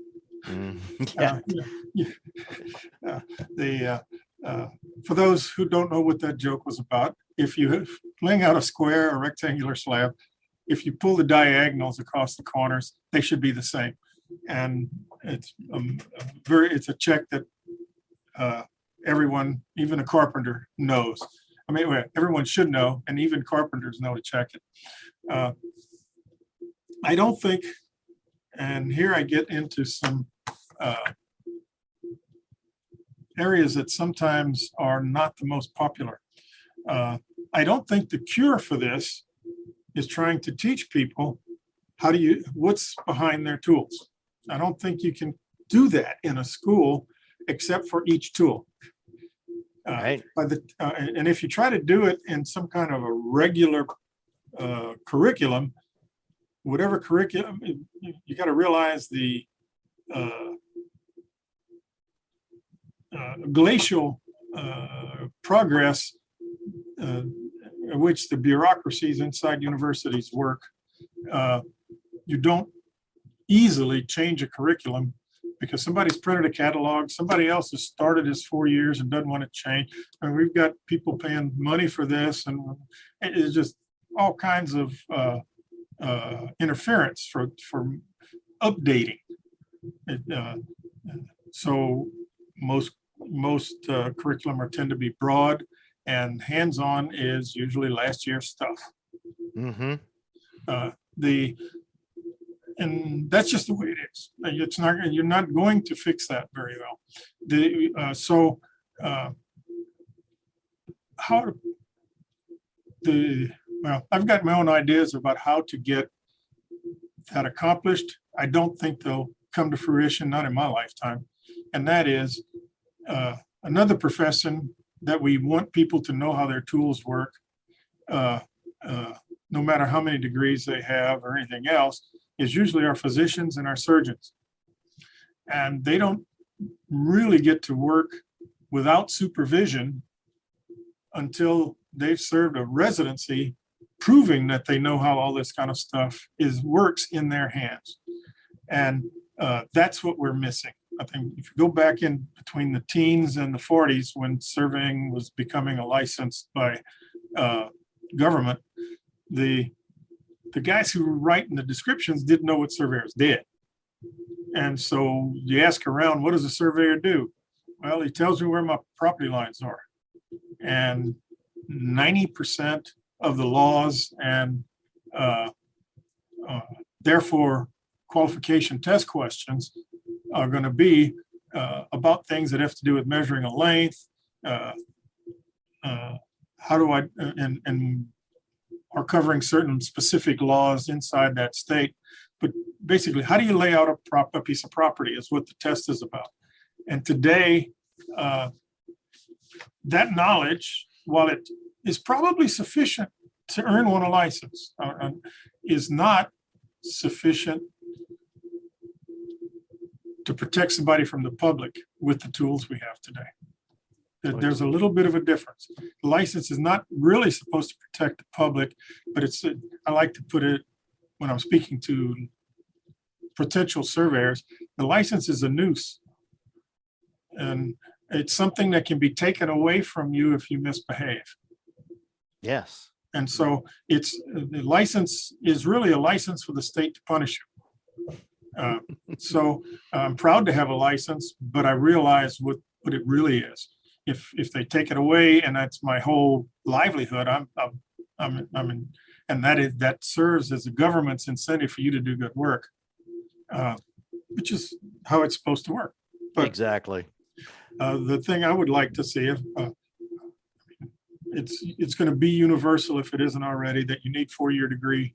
For those who don't know what that joke was about, if you laying out a square or rectangular slab, if you pull the diagonals across the corners, they should be the same. And it's a check that everyone, even a carpenter, knows. I mean, everyone should know, and even carpenters know to check it. I don't think, and here I get into some areas that sometimes are not the most popular. I don't think the cure for this is trying to teach people what's behind their tools. I don't think you can do that in a school except for each tool. Right. And if you try to do it in some kind of a regular curriculum, whatever curriculum, you got to realize the glacial progress in which the bureaucracies inside universities work. You don't easily change a curriculum because somebody's printed a catalog, somebody else has started his 4 years and doesn't want to change. And we've got people paying money for this, and it's just all kinds of interference for updating. So most curriculum tend to be broad, and hands-on is usually last year's stuff. Mm-hmm. And that's just the way it is. It's not, you're not going to fix that very well. I've got my own ideas about how to get that accomplished. I don't think they'll come to fruition, not in my lifetime. And that is another profession that we want people to know how their tools work, no matter how many degrees they have or anything else, is usually our physicians and our surgeons. And they don't really get to work without supervision until they've served a residency proving that they know how all this kind of stuff works in their hands. And that's what we're missing. I think if you go back in between the teens and the 40s, when surveying was becoming a license by government, the guys who were writing the descriptions didn't know what surveyors did. And so you ask around, what does a surveyor do? Well, he tells me where my property lines are. And 90% of the laws and therefore qualification test questions are going to be about things that have to do with measuring a length, how do I, and are covering certain specific laws inside that state. But basically, how do you lay out a piece of property is what the test is about. And today, that knowledge, while it is probably sufficient to earn one a license, is not sufficient to protect somebody from the public with the tools we have today. There's a little bit of a difference. The license is not really supposed to protect the public, but I like to put it, when I'm speaking to potential surveyors, the license is a noose. And it's something that can be taken away from you if you misbehave. Yes. And so the license is really a license for the state to punish you. So I'm proud to have a license, but I realize what it really is. If they take it away and that's my whole livelihood, I'm in, and that serves as the government's incentive for you to do good work, which is how it's supposed to work. But exactly. The thing I would like to see, it's going to be universal if it isn't already, that you need 4-year degree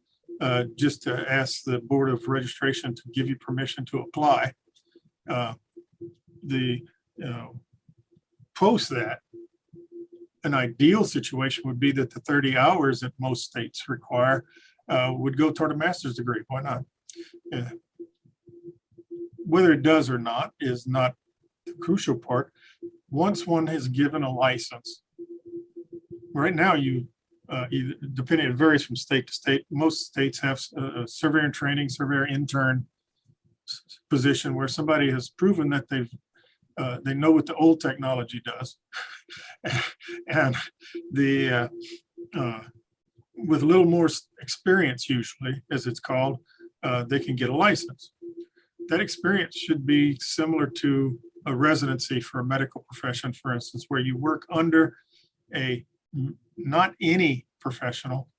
just to ask the Board of Registration to give you permission to apply. Post that, an ideal situation would be that the 30 hours that most states require would go toward a master's degree. Why not? Whether it does or not is not the crucial part. Once one has given a license, right now either, depending, it varies from state to state. Most states have a surveyor in training, surveyor intern position where somebody has proven that they know what the old technology does, and with a little more experience, usually, as it's called, they can get a license. That experience should be similar to a residency for a medical profession, for instance, where you work under not any professional,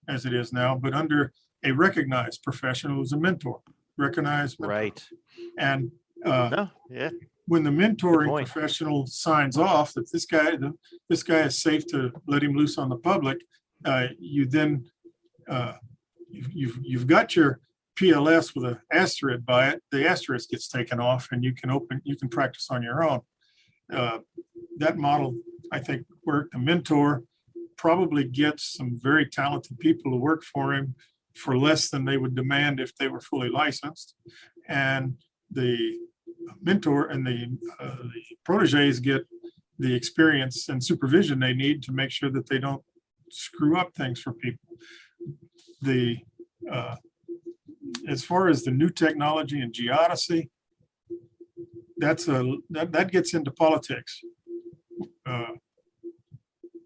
as it is now, but under a recognized professional who's a mentor, recognized mentor. Right. And yeah. when the mentoring point. professional signs off that this guy is safe to let him loose on the public, you then you've got your PLS with an asterisk by it. The asterisk gets taken off, and you can practice on your own. That model, I think, worked. The mentor probably gets some very talented people to work for him for less than they would demand if they were fully licensed, and the mentor and the proteges get the experience and supervision they need to make sure that they don't screw up things for people. As far as the new technology and geodesy, that gets into politics.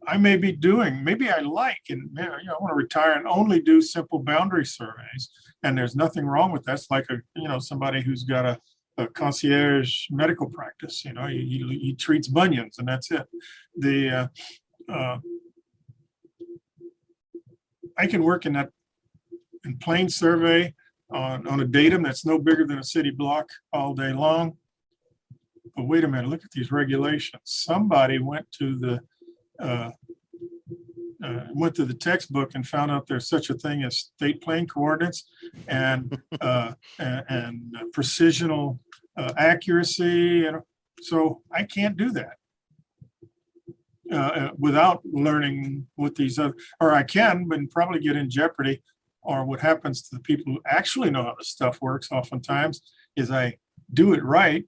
I may be maybe I like, and I want to retire and only do simple boundary surveys, and there's nothing wrong with that. It's like somebody who's got a concierge medical practice. He treats bunions, and that's it. I can work in plain survey on a datum that's no bigger than a city block all day long. But wait a minute, look at these regulations. Somebody went to the textbook and found out there's such a thing as state plane coordinates and precisional accuracy. And so I can't do that without learning what these other, or I can, but probably get in jeopardy. Or what happens to the people who actually know how this stuff works oftentimes is I do it right,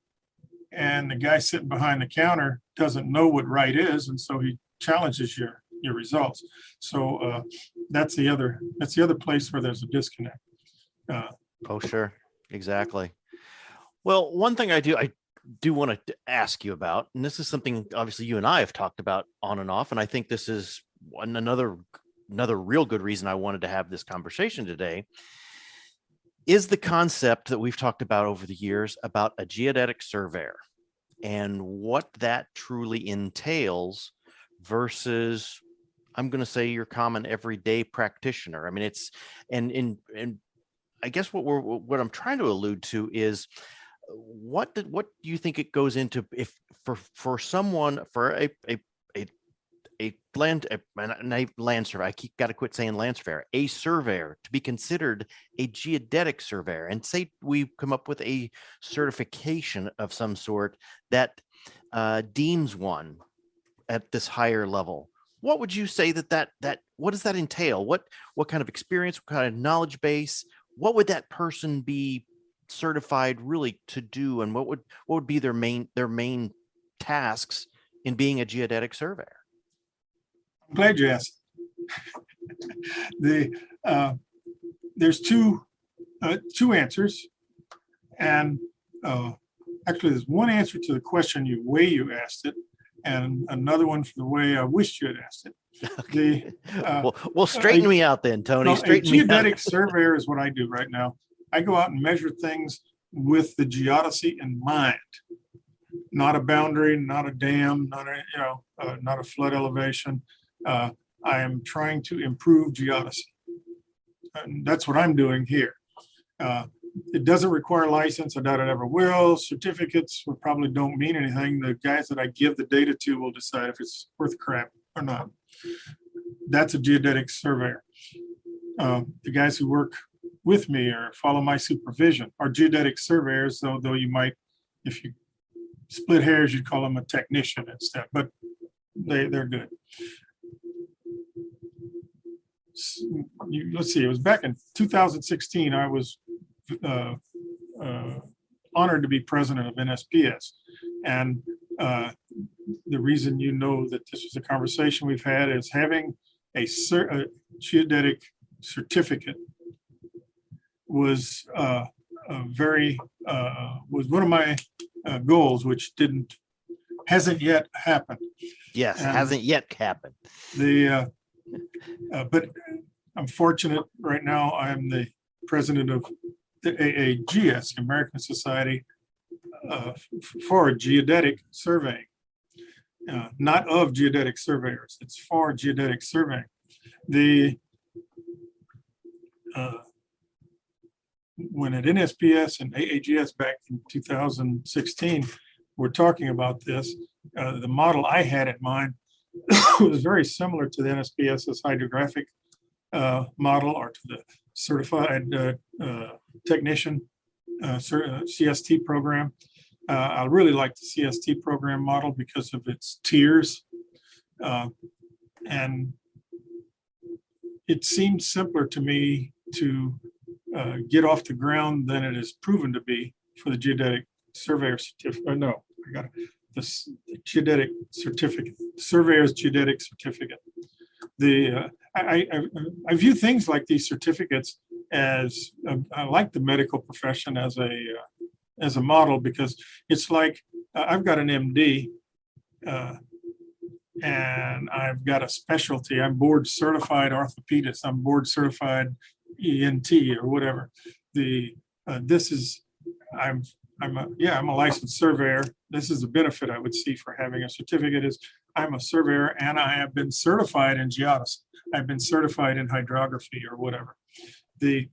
and the guy sitting behind the counter doesn't know what right is, and so he challenges your results. So that's the other place where there's a disconnect. Oh, sure. Exactly. Well, one thing I do want to ask you about, and this is something obviously you and I have talked about on and off, and I think this is another real good reason I wanted to have this conversation today, is the concept that we've talked about over the years about a geodetic surveyor and what that truly entails versus, I'm going to say, your common everyday practitioner. I mean, it's, and I guess what I'm trying to allude to is what do you think it goes into if for someone, for a land surveyor, I got to quit saying land surveyor, a surveyor to be considered a geodetic surveyor, and say we come up with a certification of some sort that deems one at this higher level. What would you say that what does that entail? What kind of experience, what kind of knowledge base, what would that person be certified really to do, and what would be their main tasks in being a geodetic surveyor? I'm glad you asked. There's two answers, and actually there's one answer to the question the way you asked it, and another one for the way I wished you had asked it. Okay. Well, straighten me out then, Tony. Straighten me out. Geodetic surveyor is what I do right now. I go out and measure things with the geodesy in mind, not a boundary, not a dam, not a flood elevation. I am trying to improve geodesy, and that's what I'm doing here. It doesn't require license. I doubt it ever will. Certificates probably don't mean anything. The guys that I give the data to will decide if it's worth crap or not. That's a geodetic surveyor. The guys who work with me or follow my supervision are geodetic surveyors, though you might, if you split hairs, you'd call them a technician instead, but they're good. Let's see, it was back in 2016, I was honored to be president of NSPS. And the reason you know that this was a conversation we've had is having a geodetic certificate was was one of my goals, which hasn't yet happened. Yes, hasn't yet happened. But I'm fortunate right now. I'm the president of the AAGS, American Society for Geodetic Surveying, not of geodetic surveyors. It's for geodetic surveying. When at NSPS and AAGS back in 2016, we're talking about this, the model I had in mind was very similar to the NSPS's hydrographic model, or to the certified technician CST program. I really like the CST program model because of its tiers. And it seemed simpler to me to get off the ground than it is proven to be for the geodetic surveyor certificate. No, I got this geodetic certificate, surveyor's geodetic certificate. I view things like these certificates as I like the medical profession as a model, because it's like I've got an MD and I've got a specialty. I'm board certified orthopedist. I'm board certified ENT or whatever. I'm a licensed surveyor. This is the benefit I would see for having a certificate is I'm a surveyor and I have been certified in geodesy. I've been certified in hydrography or whatever. And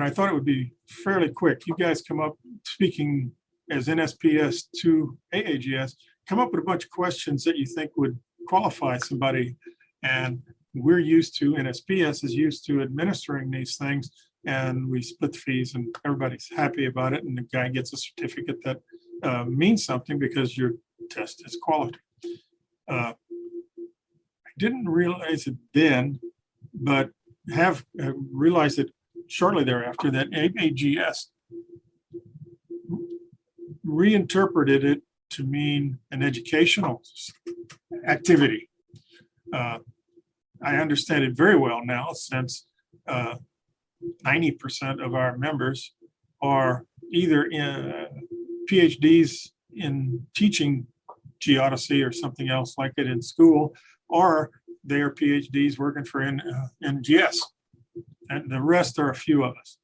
I thought it would be fairly quick. You guys come up speaking as NSPS to AAGS, come up with a bunch of questions that you think would qualify somebody. And we're used to, NSPS is used to administering these things, and we split the fees and everybody's happy about it. And the guy gets a certificate that means something because your test is quality. I didn't realize it then, but have realized it shortly thereafter, that AAGS reinterpreted it to mean an educational activity. I understand it very well now, since 90% of our members are either in PhDs in teaching geodesy or something else like it in school, or they are PhDs working for NGS, and the rest are a few of us.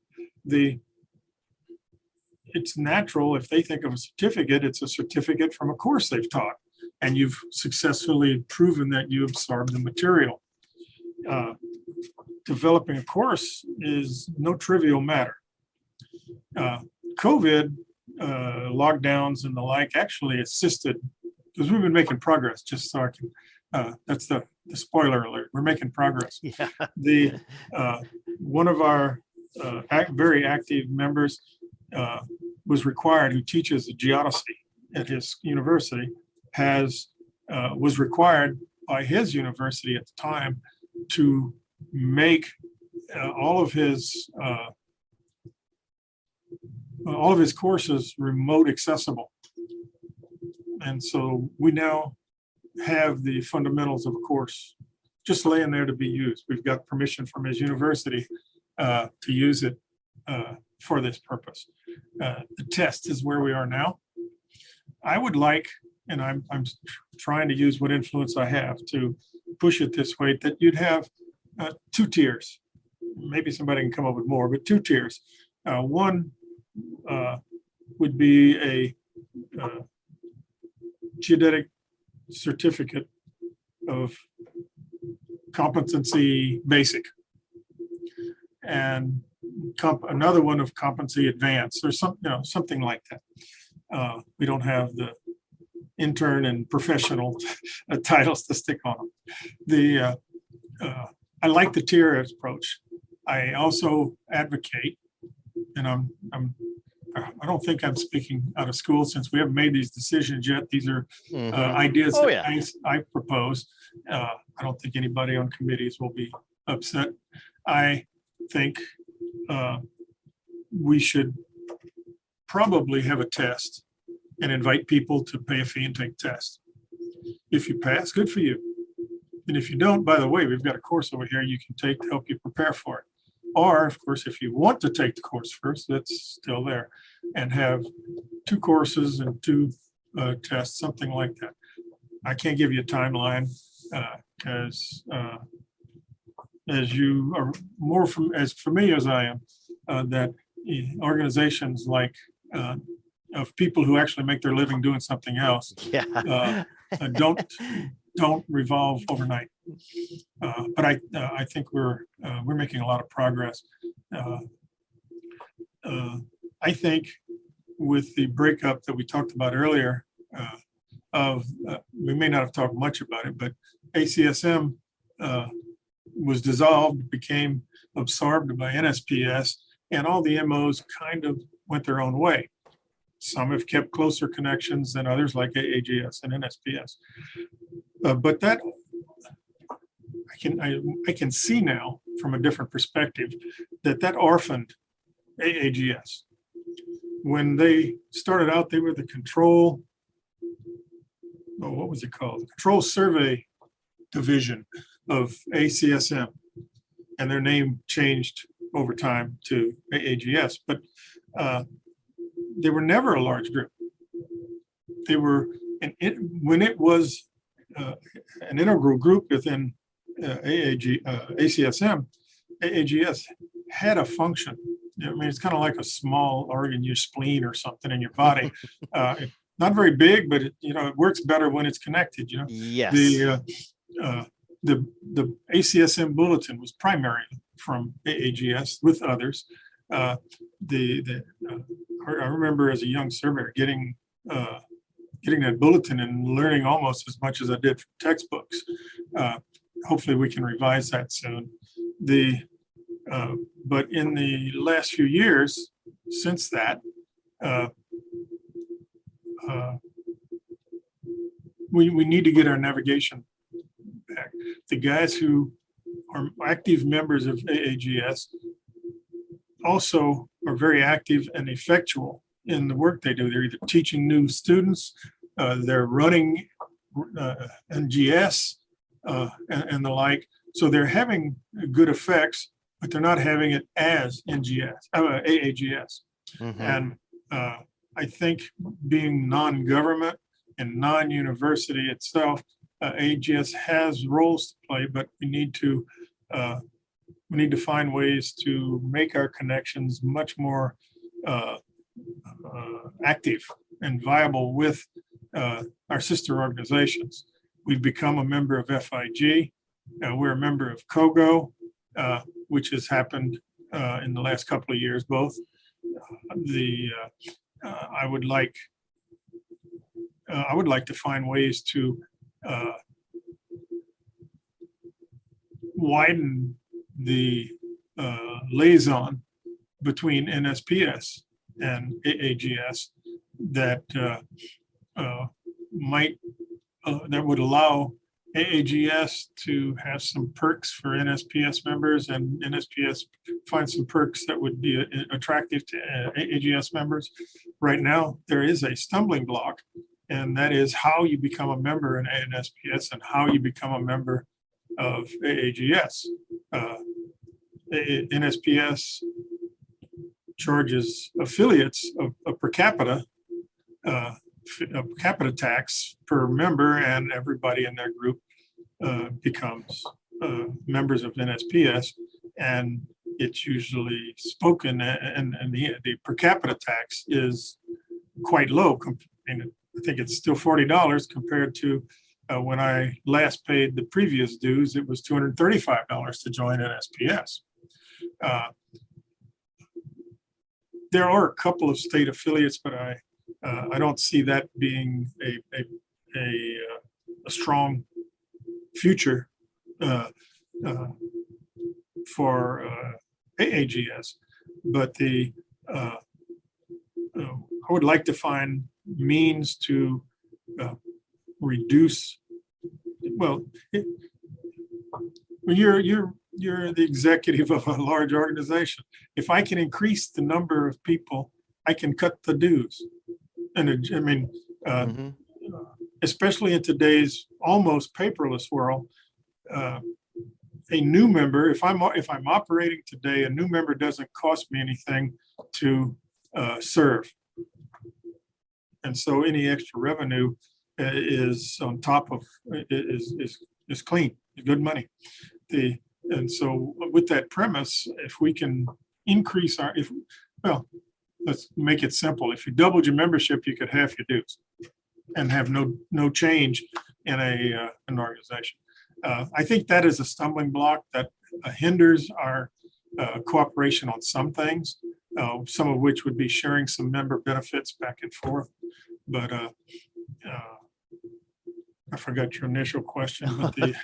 It's natural if they think of a certificate, it's a certificate from a course they've taught, and you've successfully proven that you absorbed the material. Developing a course is no trivial matter. COVID, lockdowns and the like actually assisted, because we've been making progress, just so I can, that's the spoiler alert, we're making progress. Yeah. One of our very active members was required, who teaches geodesy at his university, was required by his university at the time to make all of his courses remote accessible. And so we now have the fundamentals of a course just laying there to be used. We've got permission from his university to use it for this purpose. The test is where we are now. I would like, and I'm trying to use what influence I have to push it this way, that you'd have 2 tiers. Maybe somebody can come up with more, but 2 tiers. One would be a geodetic certificate of competency basic, and another one of competency advanced, or something like that. We don't have the intern and professional titles to stick on them. I like the tier approach. I also advocate, and I don't think I'm speaking out of school, since we haven't made these decisions yet. These are ideas that I propose. I don't think anybody on committees will be upset. I think we should probably have a test and invite people to pay a fee and take tests. If you pass, good for you. And if you don't, by the way, we've got a course over here you can take to help you prepare for it. Or, of course, if you want to take the course first, that's still there, and have 2 courses and 2 tests, something like that. I can't give you a timeline because as you are more as familiar as I am, that organizations like of people who actually make their living doing something else don't revolve overnight. But I think we're making a lot of progress. I think with the breakup that we talked about earlier, we may not have talked much about it, but ACSM was dissolved, became absorbed by NSPS, and all the MOs kind of went their own way. Some have kept closer connections than others, like AAGS and NSPS. But that I can see now from a different perspective that orphaned AAGS. When they started out, they were the control, what was it called? Control Survey Division of ACSM. And their name changed over time to AAGS. But they were never a large group. They were, when it was an integral group within ACSM, AAGS had a function. I mean, it's kind of like a small organ, your spleen or something in your body. Not very big, but it works better when it's connected. Yes. The ACSM bulletin was primary from AAGS with others. I remember as a young surveyor getting that bulletin and learning almost as much as I did from textbooks. Hopefully we can revise that soon. But in the last few years since that, we need to get our navigation back. The guys who are active members of AAGS also are very active and effectual in the work they do. They're either teaching new students, they're running NGS and the like. So they're having good effects, but they're not having it as AAGS. Mm-hmm. And I think being non-government and non-university itself, AAGS has roles to play, but we need to find ways to make our connections much more active and viable with our sister organizations. We've become a member of FIG. We're a member of COGO, which has happened in the last couple of years, both. I would like to find ways to widen the liaison between NSPS and AAGS that would allow AAGS to have some perks for NSPS members, and NSPS find some perks that would be attractive to AAGS members. Right now, there is a stumbling block, and that is how you become a member in NSPS and how you become a member of AAGS. NSPS charges affiliates a per capita tax per member, and everybody in their group becomes members of NSPS, and it's usually spoken, and the per capita tax is quite low. I think it's still $40 compared to when I last paid the previous dues, it was $235 to join NSPS. There are a couple of state affiliates, but I don't see that being a strong future for AAGS. But I would like to find means to reduce. Well, you're the executive of a large organization. If I can increase the number of people, I can cut the dues. And I mean, especially in today's almost paperless world, a new member, if I'm operating today, a new member doesn't cost me anything to serve. And so any extra revenue is on top of is clean, good money. And so with that premise, if we can increase let's make it simple. If you doubled your membership, you could half your dues and have no change in an organization. I think that is a stumbling block that hinders our cooperation on some things. some of which would be sharing some member benefits back and forth. But I forgot your initial question, but the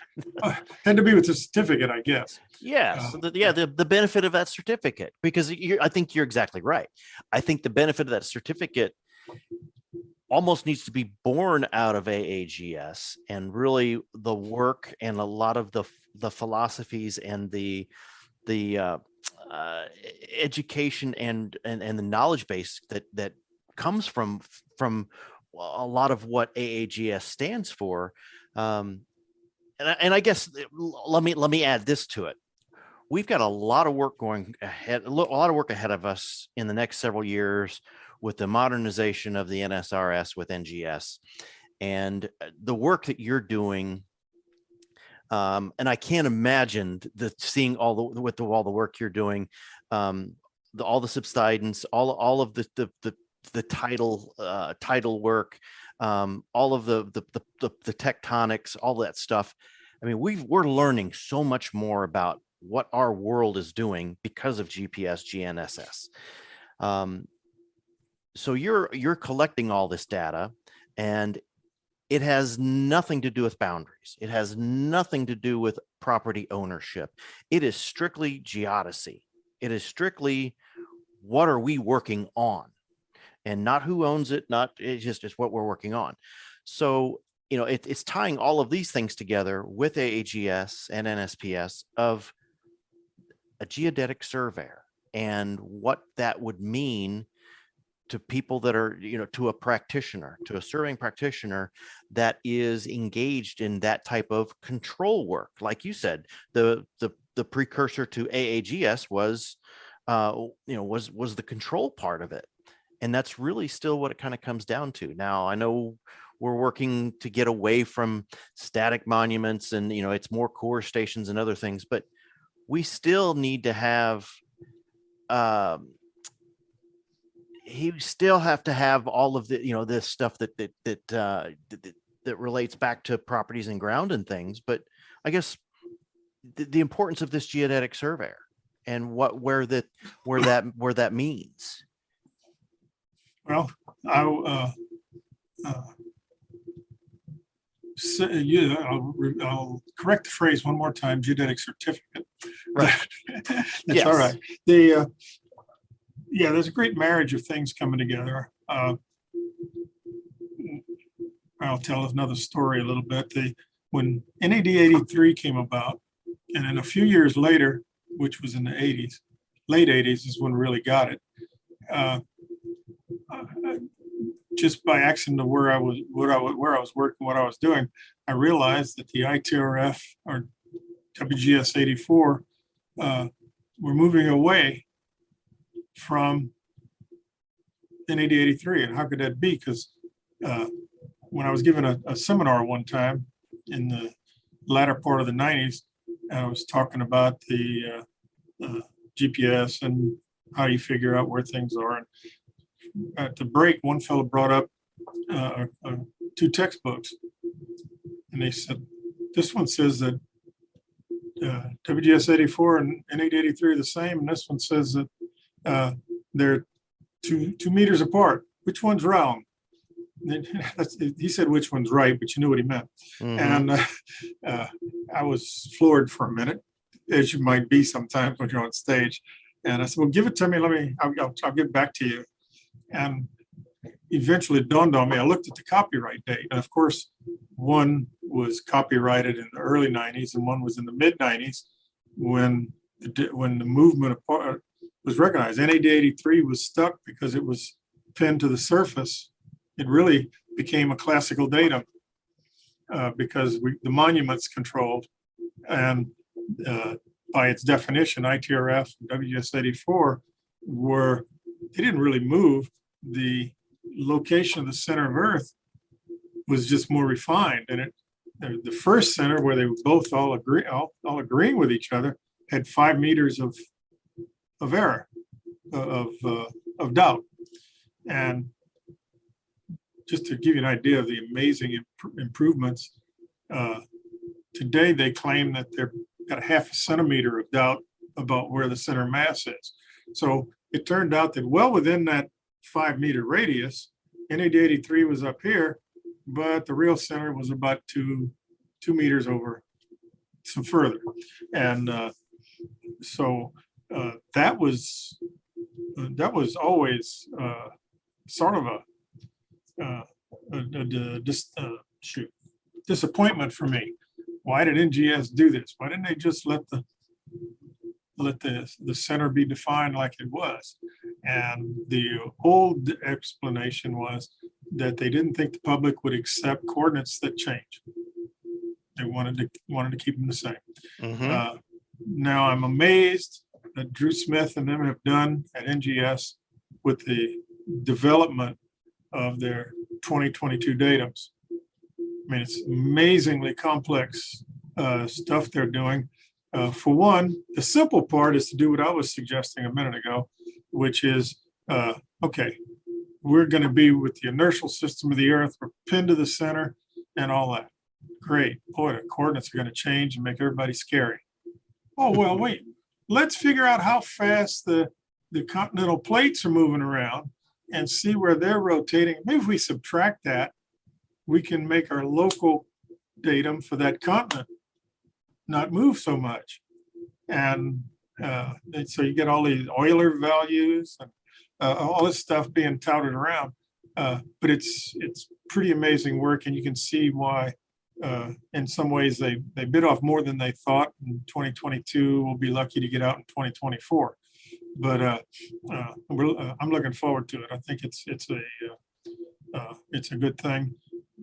had to be with the certificate, I guess. Yes, the benefit of that certificate, because I think you're exactly right. I think the benefit of that certificate almost needs to be born out of AAGS, and really the work and a lot of the philosophies and the education and the knowledge base that comes from a lot of what AAGS stands for. And I guess let me add this to it. We've got a lot of work going ahead, a lot of work ahead of us in the next several years with the modernization of the NSRS with NGS, and the work that you're doing. And I can't imagine seeing all the work you're doing, all the subsidence, all of the title work, all of the tectonics, all that stuff. I mean, we're learning so much more about what our world is doing because of GPS GNSS. So you're collecting all this data, and it has nothing to do with boundaries. It has nothing to do with property ownership. It is strictly geodesy. It is strictly what are we working on, and not who owns it. It's what we're working on. So, it's tying all of these things together with AAGS and NSPS of a geodetic surveyor and what that would mean to people that are, to a practitioner, to a surveying practitioner that is engaged in that type of control work. Like you said, the precursor to AAGS was the control part of it. And that's really still what it kind of comes down to. Now, I know we're working to get away from static monuments and, it's more core stations and other things, but we still need to have, you still have to have all of the, this stuff that relates back to properties and ground and things. But I guess the importance of this geodetic surveyor and where that means. Well, I'll correct the phrase one more time. Geodetic certificate. Right. That's yes. All right. There's a great marriage of things coming together. I'll tell another story a little bit. When NAD 83 came about, and then a few years later, which was in the 80s, late 80s is when we really got it. Just by accident of where I was working, what I was doing, I realized that the ITRF or WGS 84 were moving away from NAD 83. And how could that be? Because when I was given a seminar one time in the latter part of the 90s, I was talking about the GPS and how you figure out where things are. And at the break, one fellow brought up two textbooks, and they said, this one says that WGS 84 and NAD 83 are the same, and this one says that they're two meters apart. Which one's wrong? He said which one's right, but you knew what he meant. Mm-hmm. And I was floored for a minute, as you might be sometimes when you're on stage. And I said, well, give it to me. I'll get back to you. And eventually it dawned on me. I looked at the copyright date. And of course, one was copyrighted in the early 90s and one was in the mid 90s when the movement was recognized. NAD 83 was stuck because it was pinned to the surface. It really became a classical datum because the monuments controlled. And by its definition, ITRF and WGS 84 they didn't really move. The location of the center of Earth was just more refined. And the first center, where they were both all agreeing with each other, had 5 meters of error, of doubt. And just to give you an idea of the amazing improvements, today they claim that they've got a 0.5 centimeter of doubt about where the center mass is. So it turned out that well within that 5-meter radius, NAD 83 was up here, but the real center was about two meters over some further. And so that was always sort of a disappointment for me. Why did NGS do this? Why didn't they just let the center be defined like it was? And the old explanation was that they didn't think the public would accept coordinates that change. They wanted to keep them the same. Mm-hmm. Now I'm amazed that Drew Smith and them have done at NGS with the development of their 2022 datums. I mean, it's amazingly complex stuff they're doing. For one, the simple part is to do what I was suggesting a minute ago, which is, okay, we're going to be with the inertial system of the Earth, we're pinned to the center and all that. Great. Boy, the coordinates are going to change and make everybody scary. Oh, well, wait, let's figure out how fast the continental plates are moving around and see where they're rotating. Maybe if we subtract that, we can make our local datum for that continent not move so much. And so you get all these Euler values and all this stuff being touted around. But it's pretty amazing work, and you can see why in some ways they bit off more than they thought. In 2022, we'll be lucky to get out in 2024. But I'm looking forward to it. I think it's a good thing.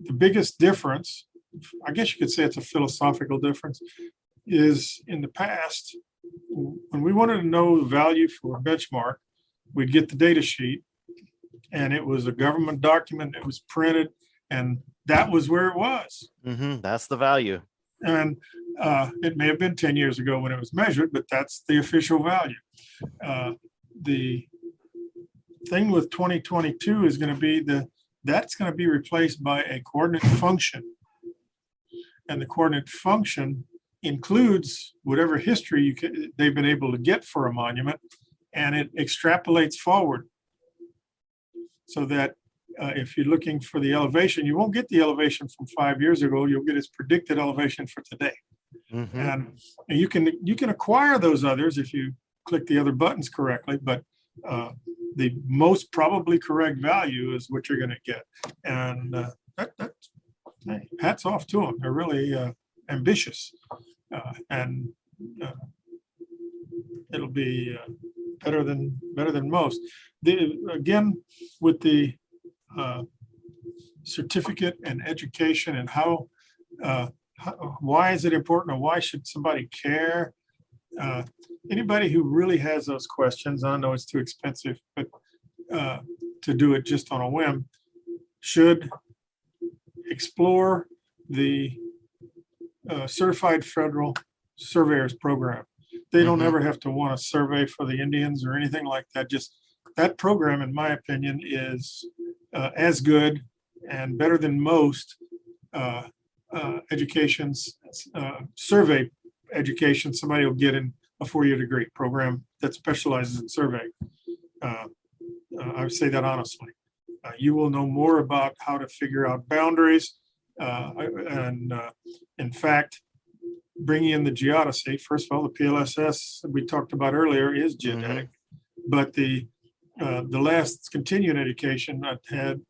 The biggest difference, I guess you could say it's a philosophical difference, is in the past, when we wanted to know the value for a benchmark, we'd get the data sheet, and it was a government document, it was printed, and that was where it was. Mm-hmm. That's the value. And it may have been 10 years ago when it was measured, but that's the official value. The thing with 2022 is going to be that's going to be replaced by a coordinate function. And the coordinate function includes whatever history they've been able to get for a monument, and it extrapolates forward. So that if you're looking for the elevation, you won't get the elevation from 5 years ago, you'll get its predicted elevation for today. Mm-hmm. And you can acquire those others if you click the other buttons correctly, but the most probably correct value is what you're going to get. And hey, hats off to them. They're really ambitious, and it'll be better than most. Again, with the certificate and education and how why is it important, or why should somebody care? Anybody who really has those questions, I know it's too expensive, but to do it just on a whim, should explore the Certified Federal Surveyors program. They don't ever have to want to survey for the Indians or anything like that. Just that program, in my opinion, is as good and better than most education's survey education somebody will get in a 4-year degree program that specializes in surveying. I would say that honestly. You will know more about how to figure out boundaries. And in fact, bringing in the geodesy, first of all, the PLSS we talked about earlier is geodetic, but the last continuing education I had,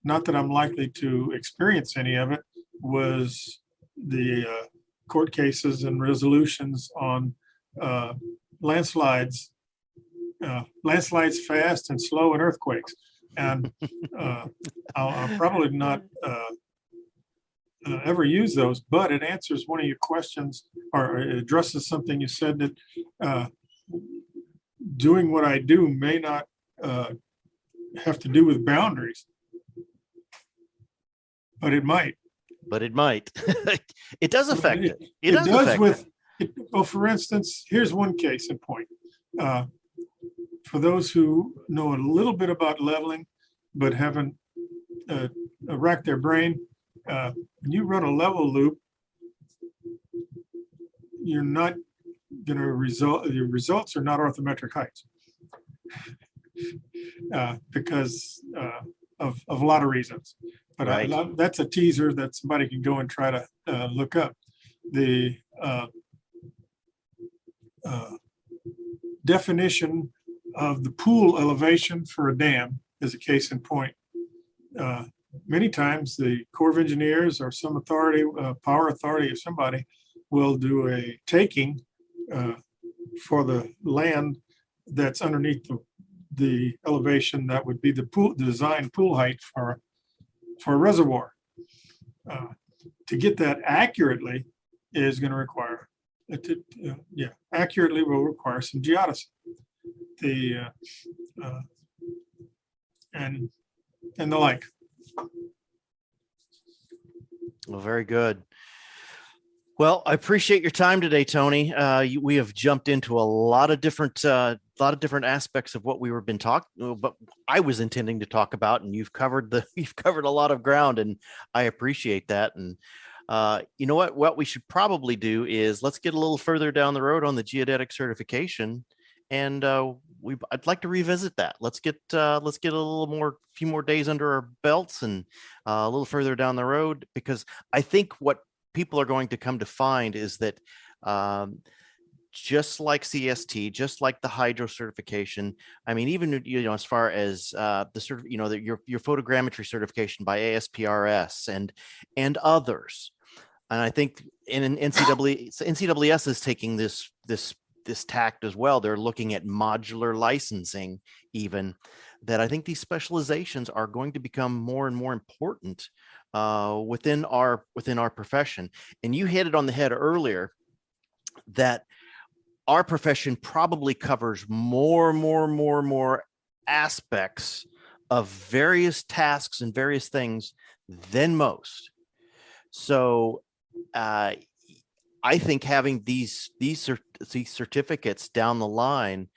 not that I'm likely to experience any of it, was the court cases and resolutions on landslides fast and slow and earthquakes. And I'll probably not ever use those, but it answers one of your questions, or it addresses something you said, that doing what I do may not have to do with boundaries, but it might. It does affect it. It does affect it. Well, for instance, here's one case in point. For those who know a little bit about leveling, but haven't racked their brain, when you run a level loop, you're not going to your results are not orthometric heights. because of a lot of reasons. But Right. that's a teaser that somebody can go and try to look up. The definition of the pool elevation for a dam is a case in point. Many times the Corps of Engineers or some authority, power authority or somebody will do a taking for the land that's underneath the elevation that would be the pool, the design pool height for a reservoir. To get that accurately is going to require, accurately will require some geodesy. And the like. Well, very good. Well, I appreciate your time today, Tony. We have jumped into a lot of different aspects of what we were but I was intending to talk about, and you've covered a lot of ground, and I appreciate that. And you know what we should probably do is let's get a little further down the road on the geodetic certification, and I'd like to revisit that. Let's get a few more days under our belts, and a little further down the road, because I think what people are going to come to find is that just like CST, just like the hydro certification, I mean, even as far as your photogrammetry certification by ASPRS and others, and I think in NCAAS is taking this tact as well. They're looking at modular licensing, even, that I think these specializations are going to become more and more important within our profession. And you hit it on the head earlier that our profession probably covers more aspects of various tasks and various things than most. So I think having these certificates down the line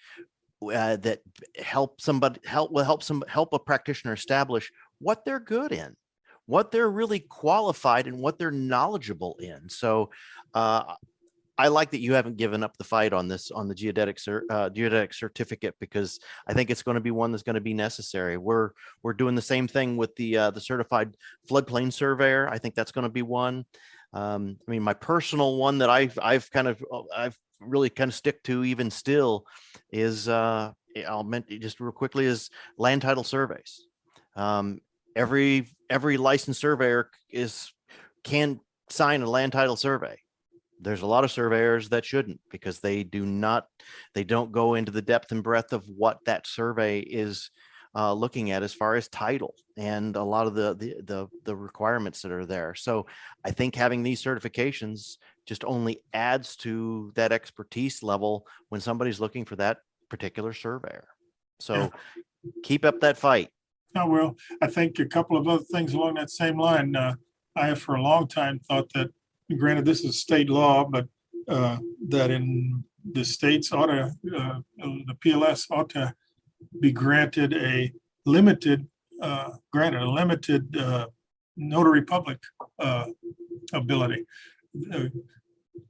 that help a practitioner establish what they're good in, what they're really qualified and what they're knowledgeable in. So I like that you haven't given up the fight on the geodetic certificate, because I think it's going to be one that's going to be necessary. We're doing the same thing with the certified floodplain surveyor. I think that's going to be one. I mean, my personal one that I've really kind of stick to even still is I'll mention just real quickly is land title surveys. Every licensed surveyor can sign a land title survey. There's a lot of surveyors that shouldn't, because they don't go into the depth and breadth of what that survey is looking at as far as title and a lot of the requirements that are there. So I think having these certifications just only adds to that expertise level when somebody's looking for that particular surveyor. So keep up that fight. Oh, well, I think a couple of other things along that same line. I have for a long time thought that, granted, this is state law, but that in the states the PLS ought to be granted a limited notary public ability.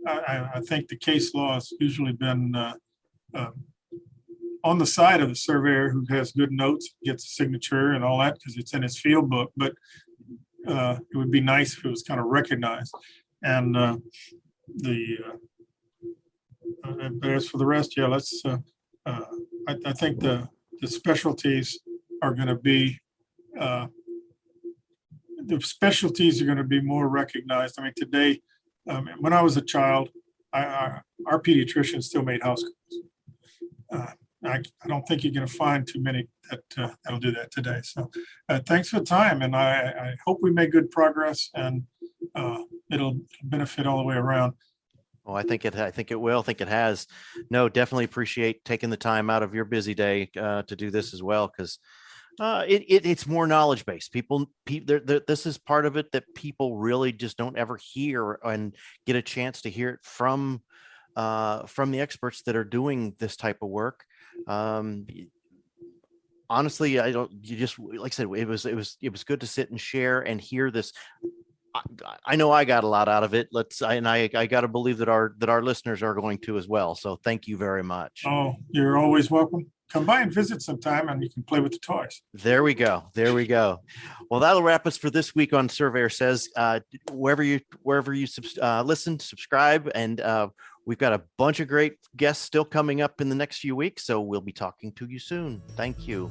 I think the case law has usually been on the side of the surveyor who has good notes, gets a signature and all that because it's in his field book, but it would be nice if it was kind of recognized. And but as for the rest, let's. I think the specialties are going to be more recognized. I mean, today, when I was a child, our pediatricians still made house calls. I don't think you're going to find too many that'll do that today. So thanks for the time, and I hope we make good progress, and it'll benefit all the way around. Oh, I think it will. I think it has. No, definitely appreciate taking the time out of your busy day to do this as well, because it's more knowledge based. People, this is part of it that people really just don't ever hear and get a chance to hear it from the experts that are doing this type of work. Honestly, like I said, it was good to sit and share and hear this. I know I got a lot out of it. I got to believe that our listeners are going to as well. So thank you very much. Oh, you're always welcome. come by and visit sometime and you can play with the toys. There we go. There we go. Well, that'll wrap us for this week on Surveyor Says. Wherever you listen, subscribe, and we've got a bunch of great guests still coming up in the next few weeks. So we'll be talking to you soon. Thank you.